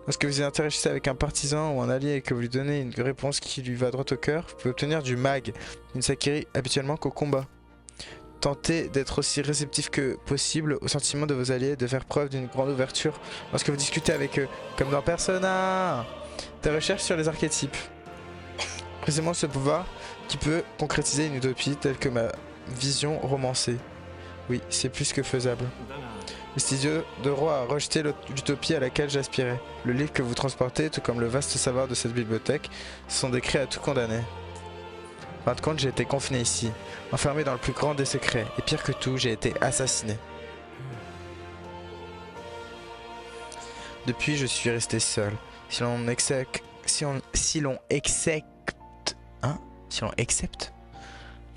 Lorsque vous interagissez avec un partisan ou un allié et que vous lui donnez une réponse qui lui va droit au cœur, vous pouvez obtenir du mag, qui ne s'acquérit habituellement qu'au combat. Tentez d'être aussi réceptif que possible aux sentiments de vos alliés et de faire preuve d'une grande ouverture lorsque vous discutez avec eux, comme dans Persona. Des recherches sur les archétypes. Précisément ce pouvoir qui peut concrétiser une utopie telle que ma vision romancée. Oui, c'est plus que faisable. Le studio de roi a rejeté l'utopie à laquelle j'aspirais. Le livre que vous transportez, tout comme le vaste savoir de cette bibliothèque, sont décrits à tout condamner. En fin de compte, j'ai été confiné ici, enfermé dans le plus grand des secrets, et pire que tout, j'ai été assassiné. Depuis, je suis resté seul. Si l'on accepte... Si l'on accepte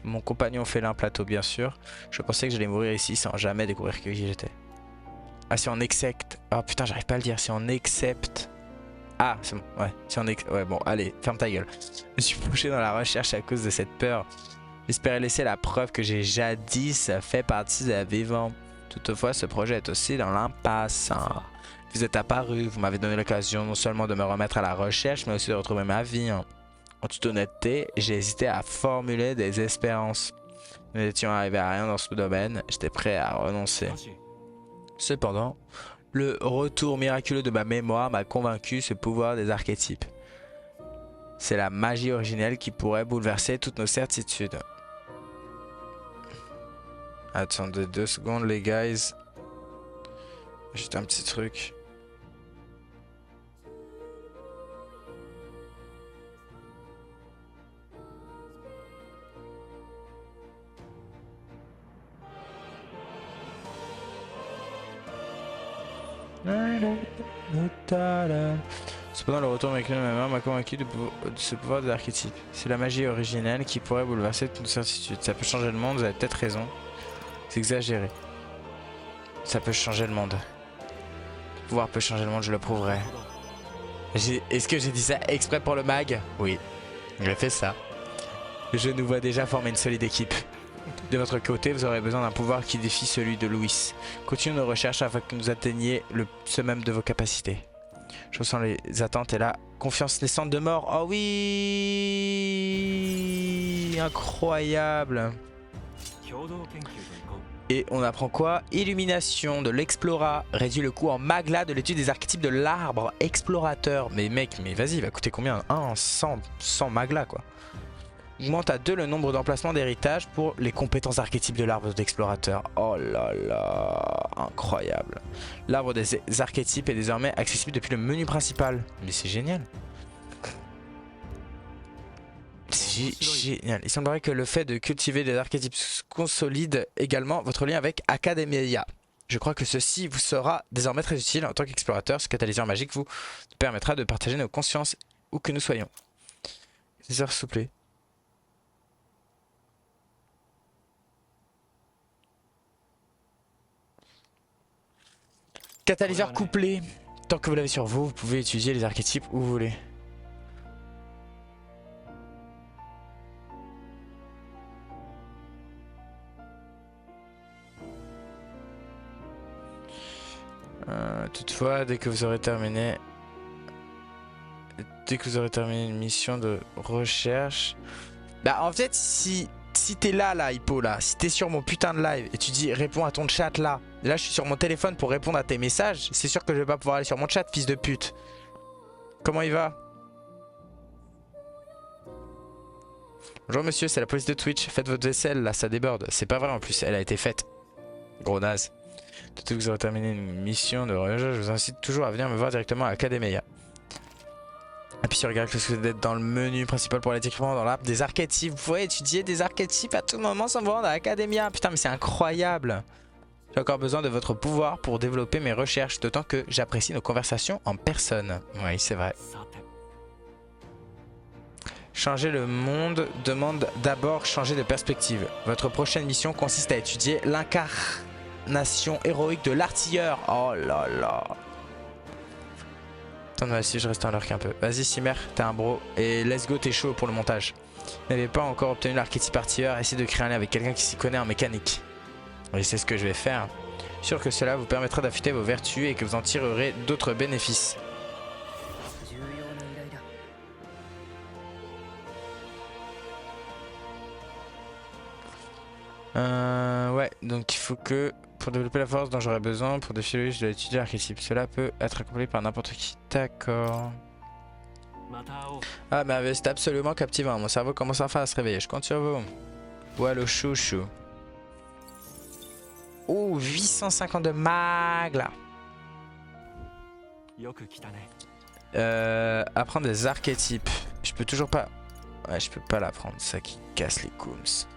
mon compagnon félin plateau, bien sûr, je pensais que j'allais mourir ici sans jamais découvrir qui j'étais. Ah, si on accepte... Oh putain, j'arrive pas à le dire. Si on accepte... Ah, c'est bon. Ouais, si on ouais, bon, allez, ferme ta gueule. Je me suis plongé dans la recherche à cause de cette peur. J'espérais laisser la preuve que j'ai jadis fait partie des vivants. Toutefois, ce projet est aussi dans l'impasse. Vous êtes apparu, vous m'avez donné l'occasion non seulement de me remettre à la recherche, mais aussi de retrouver ma vie. En toute honnêteté, j'ai hésité à formuler des espérances. Nous n'étions arrivés à rien dans ce domaine, j'étais prêt à renoncer. Cependant, le retour miraculeux de ma mémoire m'a convaincu ce pouvoir des archétypes. C'est la magie originelle qui pourrait bouleverser toutes nos certitudes. Attendez 2 secondes les guys. Juste un petit truc. Cependant, le retour avec ma main m'a convaincu de ce pouvoir de l'archétype. C'est la magie originelle qui pourrait bouleverser toute certitude. Ça peut changer le monde, vous avez peut-être raison. C'est exagéré. Ça peut changer le monde. Le pouvoir peut changer le monde, je le prouverai. Est-ce que j'ai dit ça exprès pour le mag? Oui, j'ai fait ça. Je nous vois déjà former une solide équipe. De votre côté, vous aurez besoin d'un pouvoir qui défie celui de Louis. Continuez nos recherches afin que nous atteigniez le summum de vos capacités. Je ressens les attentes et la confiance naissante de mort. Oh oui! Incroyable! Et on apprend quoi? Illumination de l'explorat. Réduit le coût en magla de l'étude des archétypes de l'arbre explorateur. Mais mec, mais vas-y, il va coûter combien? 100 magla quoi. Augmente à 2 le nombre d'emplacements d'héritage pour les compétences archétypes de l'arbre d'explorateur. Oh là là, incroyable. L'arbre des archétypes est désormais accessible depuis le menu principal. Mais c'est génial. C'est génial. Il semblerait que le fait de cultiver des archétypes consolide également votre lien avec Academia. Je crois que ceci vous sera désormais très utile en tant qu'explorateur. Ce catalyseur magique vous permettra de partager nos consciences où que nous soyons. Des heures souplées. Catalyseur couplé. Tant que vous l'avez sur vous, vous pouvez étudier les archétypes où vous voulez. Toutefois, dès que vous aurez terminé une mission de recherche, bah en fait si t'es là Hippo là, si t'es sur mon putain de live et tu dis réponds à ton chat là, et là je suis sur mon téléphone pour répondre à tes messages, c'est sûr que je vais pas pouvoir aller sur mon chat, fils de pute. Comment il va? Bonjour monsieur, c'est la police de Twitch, faites votre vaisselle là, ça déborde. C'est pas vrai en plus, elle a été faite. Gros naze. Dès que vous aurez terminé une mission de recherche, je vous incite toujours à venir me voir directement à Academia. Appuyez sur regarde que vous êtes dans le menu principal pour aller directement dans l'arbre des archétypes. Vous pouvez étudier des archétypes à tout moment sans vous rendre à Academia. Putain mais c'est incroyable. J'ai encore besoin de votre pouvoir pour développer mes recherches, d'autant que j'apprécie nos conversations en personne. Oui c'est vrai. Changer le monde demande d'abord changer de perspective. Votre prochaine mission consiste à étudier l'incarnation héroïque de l'artilleur. Oh là là. Attends, si je reste en lurk un peu. Vas-y Simer, t'es un bro. Et let's go, t'es chaud pour le montage. Vous n'avez pas encore obtenu l'archétype artilleur, essayez de créer un lien avec quelqu'un qui s'y connaît en mécanique. Et c'est ce que je vais faire. Je suis sûr que cela vous permettra d'affûter vos vertus et que vous en tirerez d'autres bénéfices. Ouais, donc il faut que... Pour développer la force dont j'aurai besoin pour défier je dois étudier l'archétype. Cela peut être accompli par n'importe qui. D'accord. Ah mais c'est absolument captivant. Mon cerveau commence enfin à se réveiller. Je compte sur vous. Ouais le chouchou. Oh 852 mag là. Apprendre des archétypes. Je peux toujours pas... Ouais je peux pas l'apprendre. Ça qui casse les coups.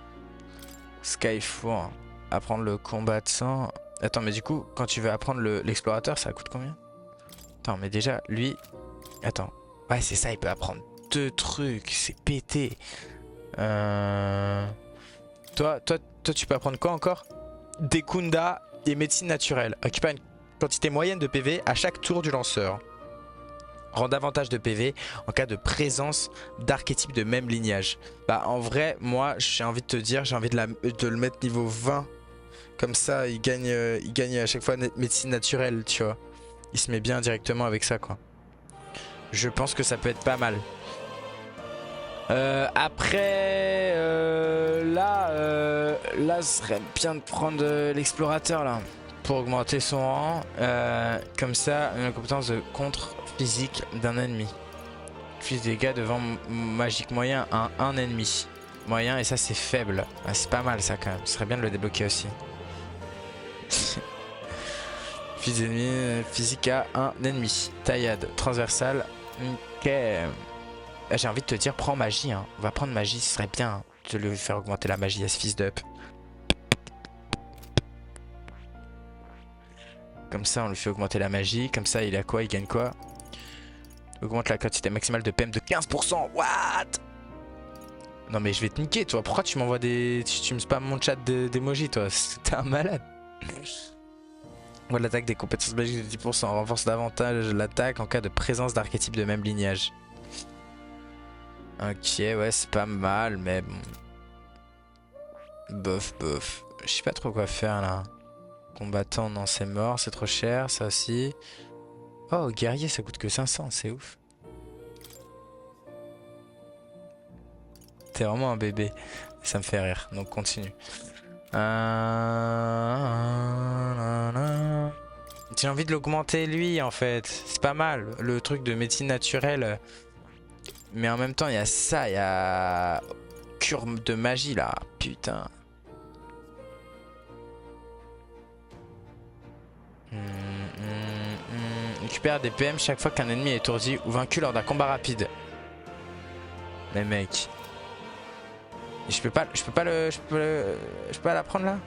Skyfour. Apprendre le combattant. Attends mais du coup quand tu veux apprendre l'explorateur ça coûte combien? Attends mais déjà lui. Attends. Ouais c'est ça il peut apprendre 2 trucs. C'est pété. Toi tu peux apprendre quoi encore? Dekunda et médecine naturelle. Occupant une quantité moyenne de PV à chaque tour du lanceur. Rend davantage de PV en cas de présence d'archétypes de même lignage. Bah en vrai moi j'ai envie de te dire, j'ai envie de le mettre niveau 20. Comme ça il gagne à chaque fois médecine naturelle tu vois. Il se met bien directement avec ça quoi. Je pense que ça peut être pas mal. Après là ce serait bien de prendre l'explorateur là. Pour augmenter son rang. Comme ça une compétence de contre physique d'un ennemi. Plus des dégâts devant magique moyen à un ennemi. Moyen et ça c'est faible. Ah, c'est pas mal ça quand même. Ce serait bien de le débloquer aussi. Plus d'ennemis physique à un ennemi. Taillade transversale. Ok. J'ai envie de te dire prends magie hein. On va prendre magie, ce serait bien de lui faire augmenter la magie à ce fils d'up. Comme ça on lui fait augmenter la magie. Comme ça il a quoi? Il gagne quoi? Augmente la quantité maximale de PM de 15%. What? Non mais je vais te niquer toi. Pourquoi tu m'envoies des... Tu me spams mon chat d'emoji toi? T'es un malade. L'attaque des compétences magiques de 10%. Renforce davantage l'attaque en cas de présence d'archétypes de même lignage. Ok, ouais, c'est pas mal, mais bon. Bof, bof. Je sais pas trop quoi faire là. Combattant, non, c'est mort, c'est trop cher, ça aussi. Oh, guerrier, ça coûte que 500, c'est ouf. T'es vraiment un bébé. Ça me fait rire, donc continue. J'ai envie de l'augmenter lui en fait. C'est pas mal, le truc de médecine naturelle. Mais en même temps, il y a ça, il y a... Cure de magie là, putain. Récupère des PM chaque fois qu'un ennemi est étourdi ou vaincu lors d'un combat rapide. Mais mec... Je peux pas la prendre là?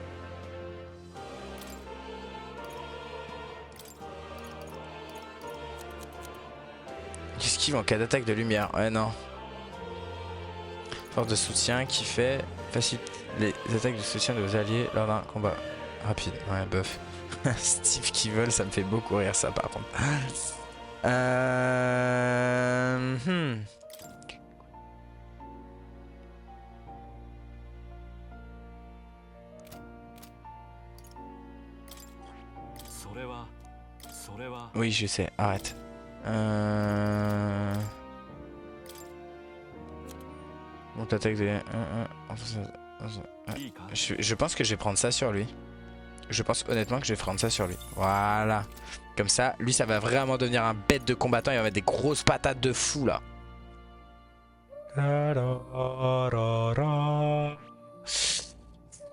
Esquive en cas d'attaque de lumière. Ouais non. Force de soutien qui fait facilite les attaques de soutien de vos alliés lors d'un combat rapide. Ouais bof. Steve qui vole, ça me fait beaucoup rire ça par contre. Oui je sais, arrête. Bon t'attaques de... Je pense que je vais prendre ça sur lui. Je pense honnêtement que je vais prendre ça sur lui. Voilà. Comme ça, lui ça va vraiment devenir un bête de combattant. Il va mettre des grosses patates de fou là.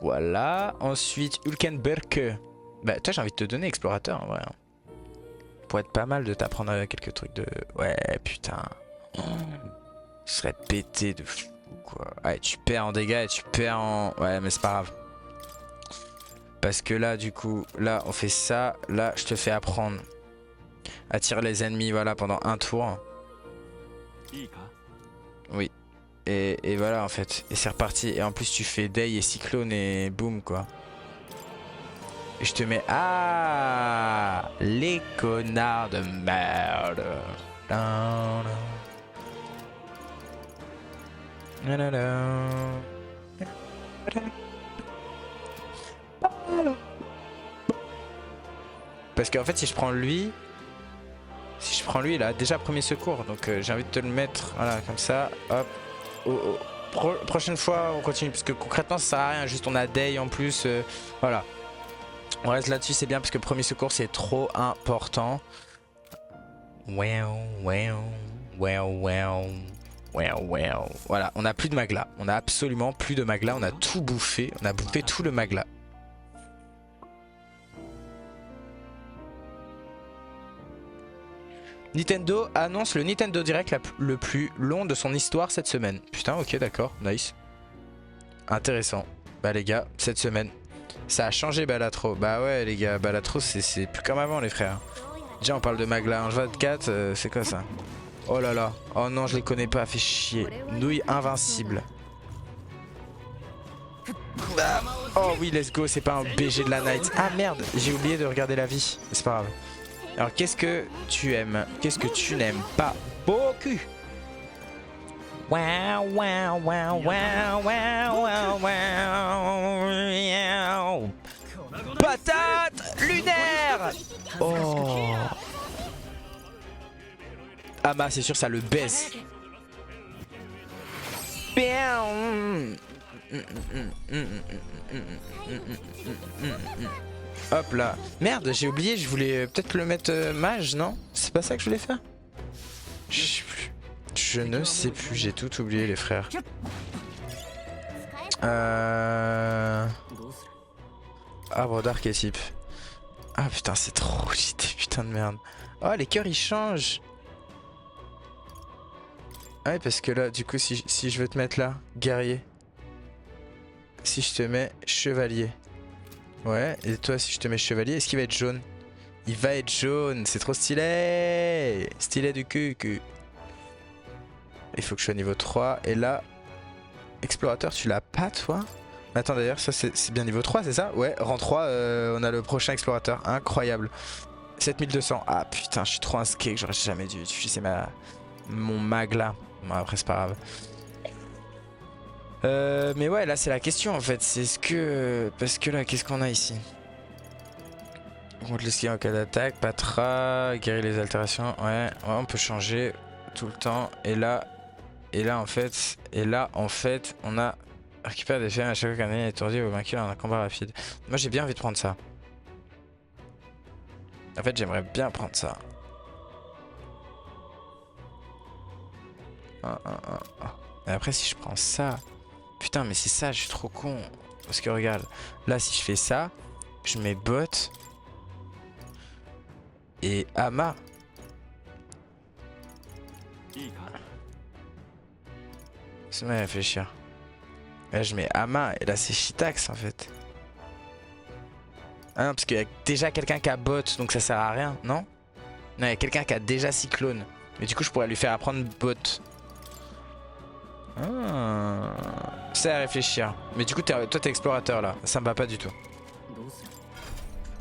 Voilà. Ensuite, Hulkenberg. Bah toi j'ai envie de te donner explorateur en vrai. Pourrait être pas mal de t'apprendre quelques trucs de... Ouais putain. Ce serait pété de fou quoi. Ouais tu perds en dégâts et tu perds en... Ouais mais c'est pas grave. Parce que là du coup, là on fait ça. Là je te fais apprendre à tirer les ennemis voilà pendant un tour. Oui. Et voilà en fait. Et c'est reparti. Et en plus tu fais Day et Cyclone et boum quoi. Et je te mets... Ah, les connards de merde. Parce qu'en fait si je prends lui... il a déjà premier secours. Donc j'ai envie de te le mettre. Voilà comme ça. Hop. Prochaine fois on continue. Parce que concrètement ça sert à rien. Juste on a Day en plus. Voilà. On reste là-dessus, c'est bien parce que premier secours c'est trop important. Voilà, on a plus de magla. On a absolument plus de magla. On a tout bouffé. On a bouffé tout le magla. Nintendo annonce le Nintendo Direct le plus long de son histoire cette semaine. Putain, ok, d'accord, nice. Intéressant. Bah les gars, cette semaine. Ça a changé Balatro. Bah ouais les gars, Balatro c'est plus comme avant les frères. Déjà on parle de Magla 1.24, c'est quoi ça? Oh là là, oh non je les connais pas, fait chier. Nouille invincible. Oh oui let's go, c'est pas un BG de la night. Ah merde, j'ai oublié de regarder la vie, c'est pas grave. Alors qu'est-ce que tu aimes? Qu'est-ce que tu n'aimes pas? Beaucoup. Wow, wow, wow, wow, wow, wow, wow. Patate lunaire. Oh. Ah bah c'est sûr ça le baisse. Hop là. Merde j'ai oublié, je voulais peut-être le mettre mage, non? C'est pas ça que je voulais faire? Je sais plus. Je ne sais plus, j'ai tout oublié les frères. Arbre d'archétype. Ah putain c'est trop cheaté, putain de merde. Oh les cœurs ils changent. Ah ouais parce que là du coup si je veux te mettre là, guerrier. Si je te mets chevalier. Ouais, et toi si je te mets chevalier, est-ce qu'il va être jaune? Il va être jaune, c'est trop stylé. Stylé du cul. Il faut que je sois niveau 3. Et là, explorateur, tu l'as pas toi? Attends d'ailleurs, ça c'est bien niveau 3, c'est ça? Ouais, rang 3, on a le prochain explorateur. Incroyable. 7200. Ah putain, je suis trop un skate, j'aurais jamais dû utiliser mon mag là. Bon, après c'est pas grave. Mais ouais, là c'est la question en fait. C'est ce que... Parce que là, qu'est-ce qu'on a ici? Contre les skis en cas d'attaque, Patra, guérir les altérations. Ouais, on peut changer tout le temps. Et là en fait, on a récupéré des faits à chaque fois qu'un ennemi est étourdi ou vaincu dans un combat rapide. Moi j'ai bien envie de prendre ça. En fait, j'aimerais bien prendre ça. Et après, si je prends ça... Putain, mais c'est ça, je suis trop con. Parce que regarde, là, si je fais ça, je mets bot et Ama. C'est mal réfléchir. Là, je mets Ama et là, c'est Shitax en fait. Ah non, parce qu'il y a déjà quelqu'un qui a bot, donc ça sert à rien, non? Non, il y a quelqu'un qui a déjà cyclone. Mais du coup, je pourrais lui faire apprendre bot. C'est à réfléchir. Mais du coup, toi, t'es explorateur là. Ça me va pas du tout.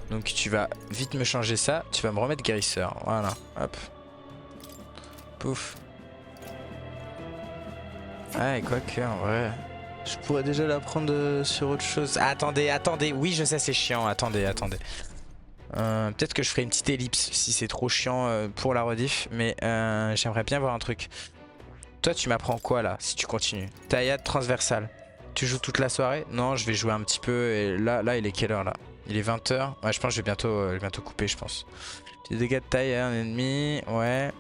Donc, tu vas vite me changer ça. Tu vas me remettre guérisseur. Voilà. Hop. Pouf. Ouais, quoique, en vrai. Je pourrais déjà l'apprendre sur autre chose. Ah, attendez. Oui, je sais, c'est chiant. Attendez. Peut-être que je ferai une petite ellipse si c'est trop chiant pour la rediff. Mais j'aimerais bien voir un truc. Toi, tu m'apprends quoi là si tu continues? Taillade transversale. Tu joues toute la soirée? Non, je vais jouer un petit peu. Et là, il est quelle heure là? Il est 20 h. Ouais, je pense que je vais bientôt couper, je pense. Petit dégâts de taille à un ennemi. Ouais.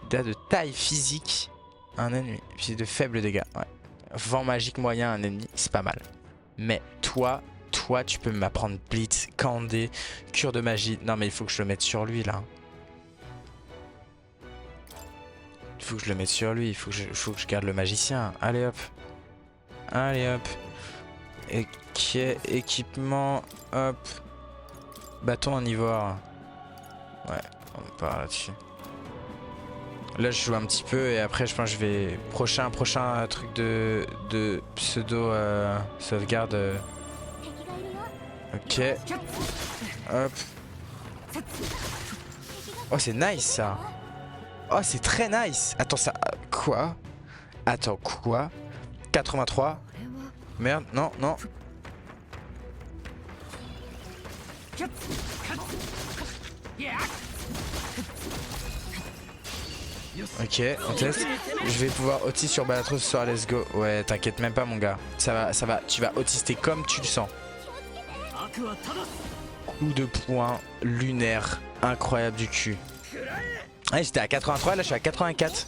Dégâts de taille physique. Un ennemi. Puis de faibles dégâts. Ouais. Vent magique moyen à un ennemi. C'est pas mal. Mais toi, tu peux m'apprendre Blitz, Kandé, cure de magie. Non, mais il faut que je le mette sur lui là. Il faut que je le mette sur lui. Il faut que je garde le magicien. Allez hop. Ok, équipement. Hop. Bâton en ivoire. Ouais, on part là-dessus. Là je joue un petit peu et après je pense que je vais... Prochain truc de pseudo sauvegarde. Ok. Hop. Oh c'est nice ça. Oh c'est très nice. Attends ça... Quoi? Attends quoi? 83. Merde, non. Ok, on teste. Je vais pouvoir autister sur Balatro ce soir, let's go. Ouais, t'inquiète même pas mon gars. Ça va, tu vas autister comme tu le sens. Coup de poing lunaire, incroyable du cul. Ouais, j'étais à 83, là je suis à 84.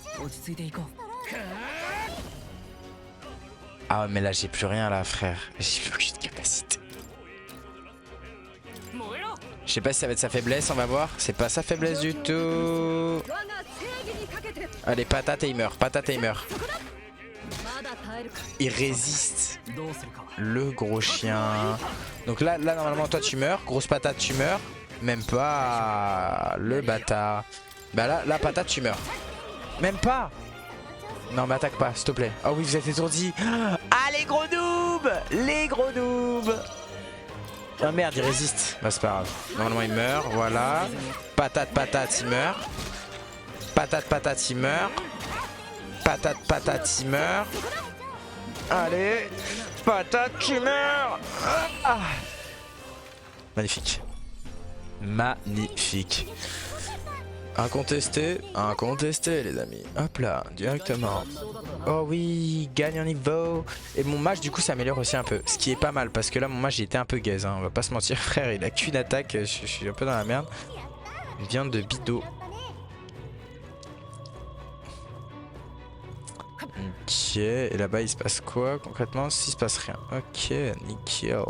Ah ouais, mais là j'ai plus rien là frère. J'ai plus aucune capacité. Je sais pas si ça va être sa faiblesse, on va voir. C'est pas sa faiblesse du tout. Allez, patate et il meurt. Il résiste. Le gros chien. Donc là normalement toi tu meurs. Grosse patate tu meurs. Même pas. Le bâtard. Bah là, la patate tu meurs. Même pas. Non mais attaque pas s'il te plaît. Oh oui vous êtes étourdis. Ah les gros noobs. Ah merde il résiste. Bah c'est pas grave. Normalement il meurt. Voilà. Patate il meurt. Patate il meurt. Patate il meurt. Allez. Patate tu meurs. Ah. Magnifique. Incontesté les amis. Hop là, directement. Oh oui, gagne en niveau. Et mon mage du coup s'améliore aussi un peu. Ce qui est pas mal parce que là mon mage il était un peu gaze, hein. On va pas se mentir frère, il a qu'une attaque, je suis un peu dans la merde. Il vient de Bido. Ok, et là-bas il se passe quoi concrètement? S'il se passe rien. Ok, nickel.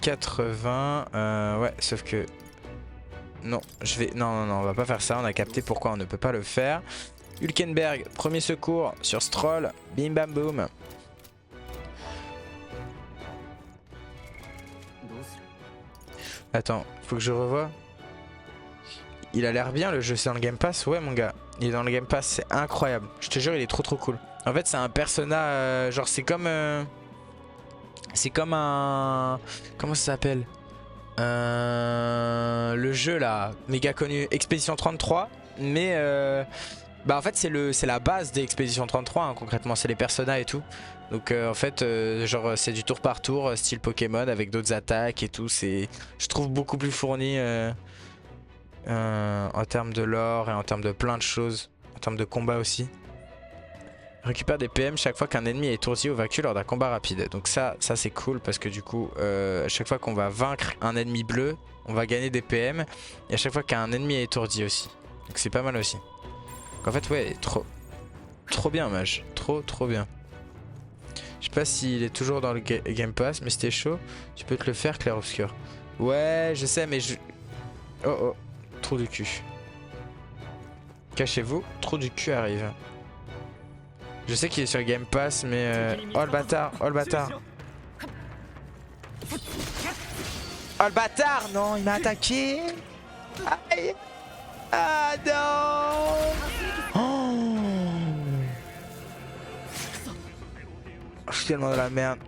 80, ouais, sauf que... Non, non, on va pas faire ça, on a capté pourquoi on ne peut pas le faire. Hülkenberg, premier secours sur Stroll, bim bam boum. Attends, faut que je revoie. il a l'air bien le jeu, c'est dans le Game Pass. Ouais mon gars, il est dans le Game Pass, c'est incroyable. Je te jure, il est trop cool. En fait c'est un persona, genre c'est comme un... Comment ça s'appelle le jeu là, méga connu, Expédition 33. Mais bah en fait c'est la base des Expédition 33 hein, concrètement, c'est les personas et tout. Donc en fait genre c'est du tour par tour style Pokémon avec d'autres attaques et tout. C'est, je trouve, beaucoup plus fourni en termes de lore et en termes de plein de choses. En termes de combat aussi. Récupère des PM chaque fois qu'un ennemi est étourdi ou vaincu lors d'un combat rapide. Donc ça c'est cool parce que du coup à chaque fois qu'on va vaincre un ennemi bleu, on va gagner des PM. Et à chaque fois qu'un ennemi est étourdi aussi. Donc c'est pas mal aussi. Donc en fait ouais, trop bien mage, trop bien. Je sais pas s'il est toujours dans le Game Pass, mais c'était chaud. Tu peux te le faire clair obscur. Ouais je sais mais je... Oh, trou du cul. Cachez-vous, trou du cul arrive. Je sais qu'il est sur Game Pass, mais... Oh le bâtard, oh le bâtard. Oh le bâtard, non, il m'a attaqué. Aïe. Ah non. Oh. Je suis tellement dans la merde.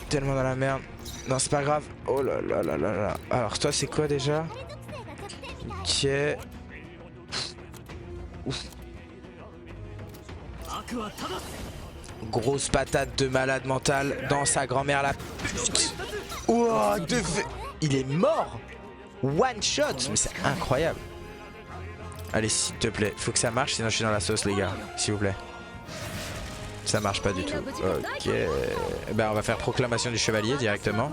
Tellement dans la merde. Non, c'est pas grave. Oh là là là là là. Alors toi, c'est quoi déjà? Ok. Ouf. Grosse patate de malade mental dans sa grand-mère la... Ouah, il est mort. One shot. Mais c'est incroyable. Allez s'il te plaît, faut que ça marche sinon je suis dans la sauce les gars, s'il vous plaît. Ça marche pas du tout. Ok. Ben on va faire proclamation du chevalier directement.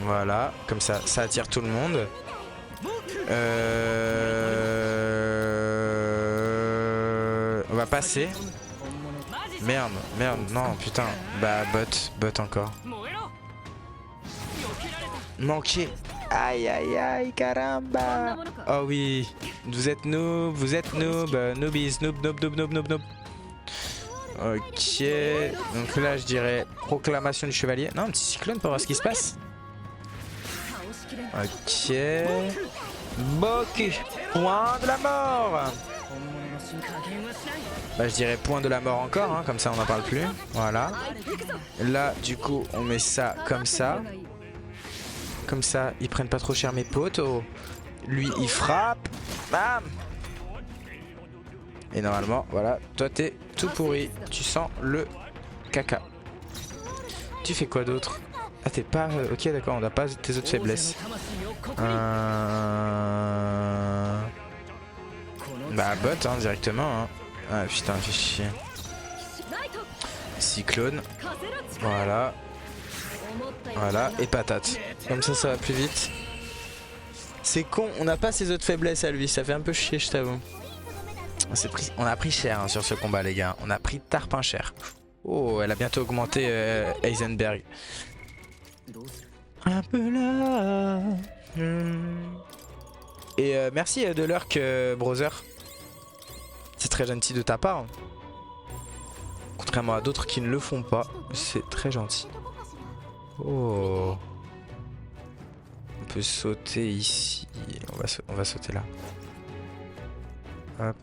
Voilà, comme ça, ça attire tout le monde. On va passer. Merde, non, putain. Bah, bot encore. Manqué. Aïe, caramba. Oh oui, vous êtes noob, noobies, noob. Ok, donc là je dirais proclamation du chevalier. Non, un petit cyclone pour voir ce qui se passe. Ok. Boku, point de la mort. Bah je dirais point de la mort encore, hein, comme ça on n'en parle plus. Voilà. Là du coup on met ça comme ça. Comme ça ils prennent pas trop cher mes potos. Lui il frappe. Bam. Et normalement voilà, toi t'es tout pourri. Tu sens le caca. Tu fais quoi d'autre? Ah t'es pas... Ok d'accord, on n'a pas tes autres faiblesses. Bah bot hein, directement hein. Ah putain fais chier. Cyclone. Voilà. Voilà et patate. Comme ça va plus vite. C'est con, on n'a pas ses autres faiblesses à lui. Ça fait un peu chier je t'avoue. On a pris cher hein, sur ce combat les gars. On a pris tarpin cher. Oh elle a bientôt augmenté Heisenberg. Un peu là. Et merci de Lurk Brother. C'est très gentil de ta part. Contrairement à d'autres qui ne le font pas. C'est très gentil. Oh. On peut sauter ici. On va sauter là. Hop.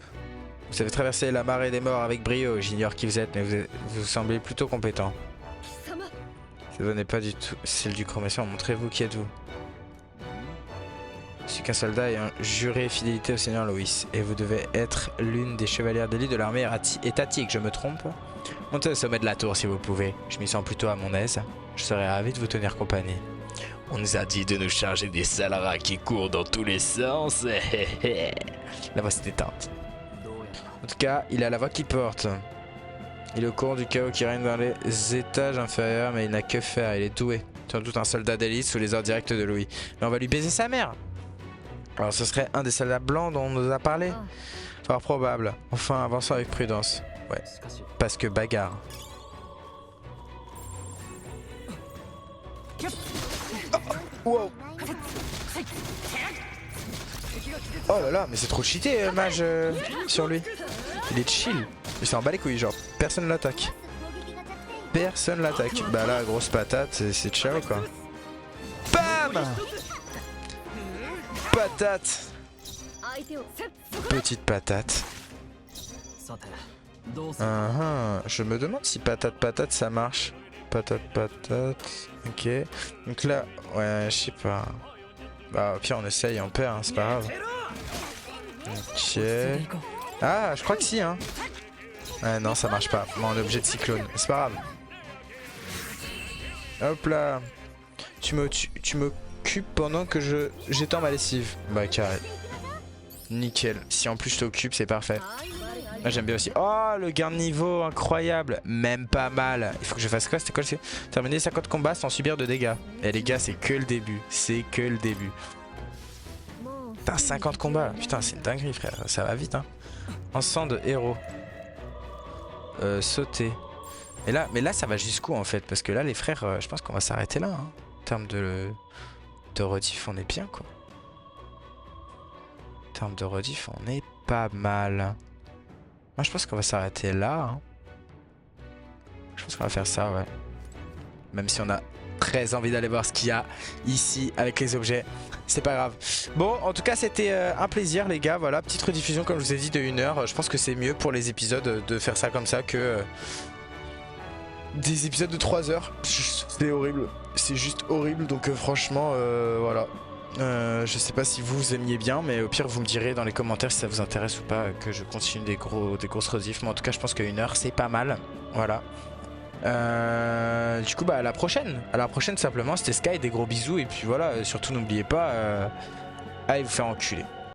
Vous avez traversé la marée des morts avec brio. J'ignore qui vous êtes, mais vous semblez plutôt compétent. Cette voix n'est pas du tout celle du chromation. Montrez-vous qui êtes-vous. Je suis qu'un soldat ayant juré fidélité au Seigneur Louis. Et vous devez être l'une des chevalières d'élite de l'armée étatique, je me trompe? Montez au sommet de la tour si vous pouvez. Je m'y sens plutôt à mon aise. Je serais ravi de vous tenir compagnie. On nous a dit de nous charger des salariés qui courent dans tous les sens. La voix s'est éteinte. En tout cas, il a la voix qui porte. Il est au courant du chaos qui règne dans les étages inférieurs, mais il n'a que faire, il est doué. Sans doute un soldat d'élite sous les ordres directs de Louis. Mais on va lui baiser sa mère. Alors ce serait un des soldats blancs dont on nous a parlé. Fort probable. Enfin, avançons avec prudence. Ouais, parce que bagarre. Oh, wow. Oh là là, mais c'est trop cheaté mage sur lui. Il est chill. Il s'en bat les couilles, genre personne l'attaque. Personne l'attaque. Bah là, grosse patate, c'est ciao quoi. Bam. patate. Petite patate. Je me demande si patate ça marche. Patate. Ok. Donc là, ouais, je sais pas. Bah au pire on essaye, on perd, hein, c'est pas grave. Ok. Ah, je crois que si, hein. Ouais, non, ça marche pas. Bon, on est obligé de cyclone. C'est pas grave. Hop là. Tu m'occupes pendant que j'étends ma lessive. Bah, carré. Nickel. Si en plus je t'occupe, c'est parfait. Là, j'aime bien aussi. Oh, le gain de niveau, incroyable. Même pas mal. Il faut que je fasse quoi? C'était quoi? Terminer 50 combats sans subir de dégâts. Et les gars, c'est que le début. C'est que le début. Putain, 50 combats. Putain, c'est une dinguerie, frère. Ça va vite, hein. Encens de héros. Sauter. Et là, mais là, ça va jusqu'où en fait? Parce que là, les frères, je pense qu'on va s'arrêter là. Hein. En termes de rediff, on est bien quoi. En termes de rediff, on est pas mal. Moi, je pense qu'on va s'arrêter là. Hein. Je pense qu'on va faire ça, ouais. Même si on a très envie d'aller voir ce qu'il y a ici avec les objets. C'est pas grave. Bon, en tout cas, c'était un plaisir, les gars. Voilà, petite rediffusion, comme je vous ai dit, de 1 heure. Je pense que c'est mieux pour les épisodes de faire ça comme ça que des épisodes de 3 heures. C'est horrible. C'est juste horrible. Donc, franchement, voilà. Je sais pas si vous aimiez bien, mais au pire, vous me direz dans les commentaires si ça vous intéresse ou pas que je continue des grosses rediffs. Mais en tout cas, je pense que 1 heure, c'est pas mal. Voilà. Du coup bah à la prochaine simplement, c'était Sky, des gros bisous et puis voilà, surtout n'oubliez pas allez vous faire enculer.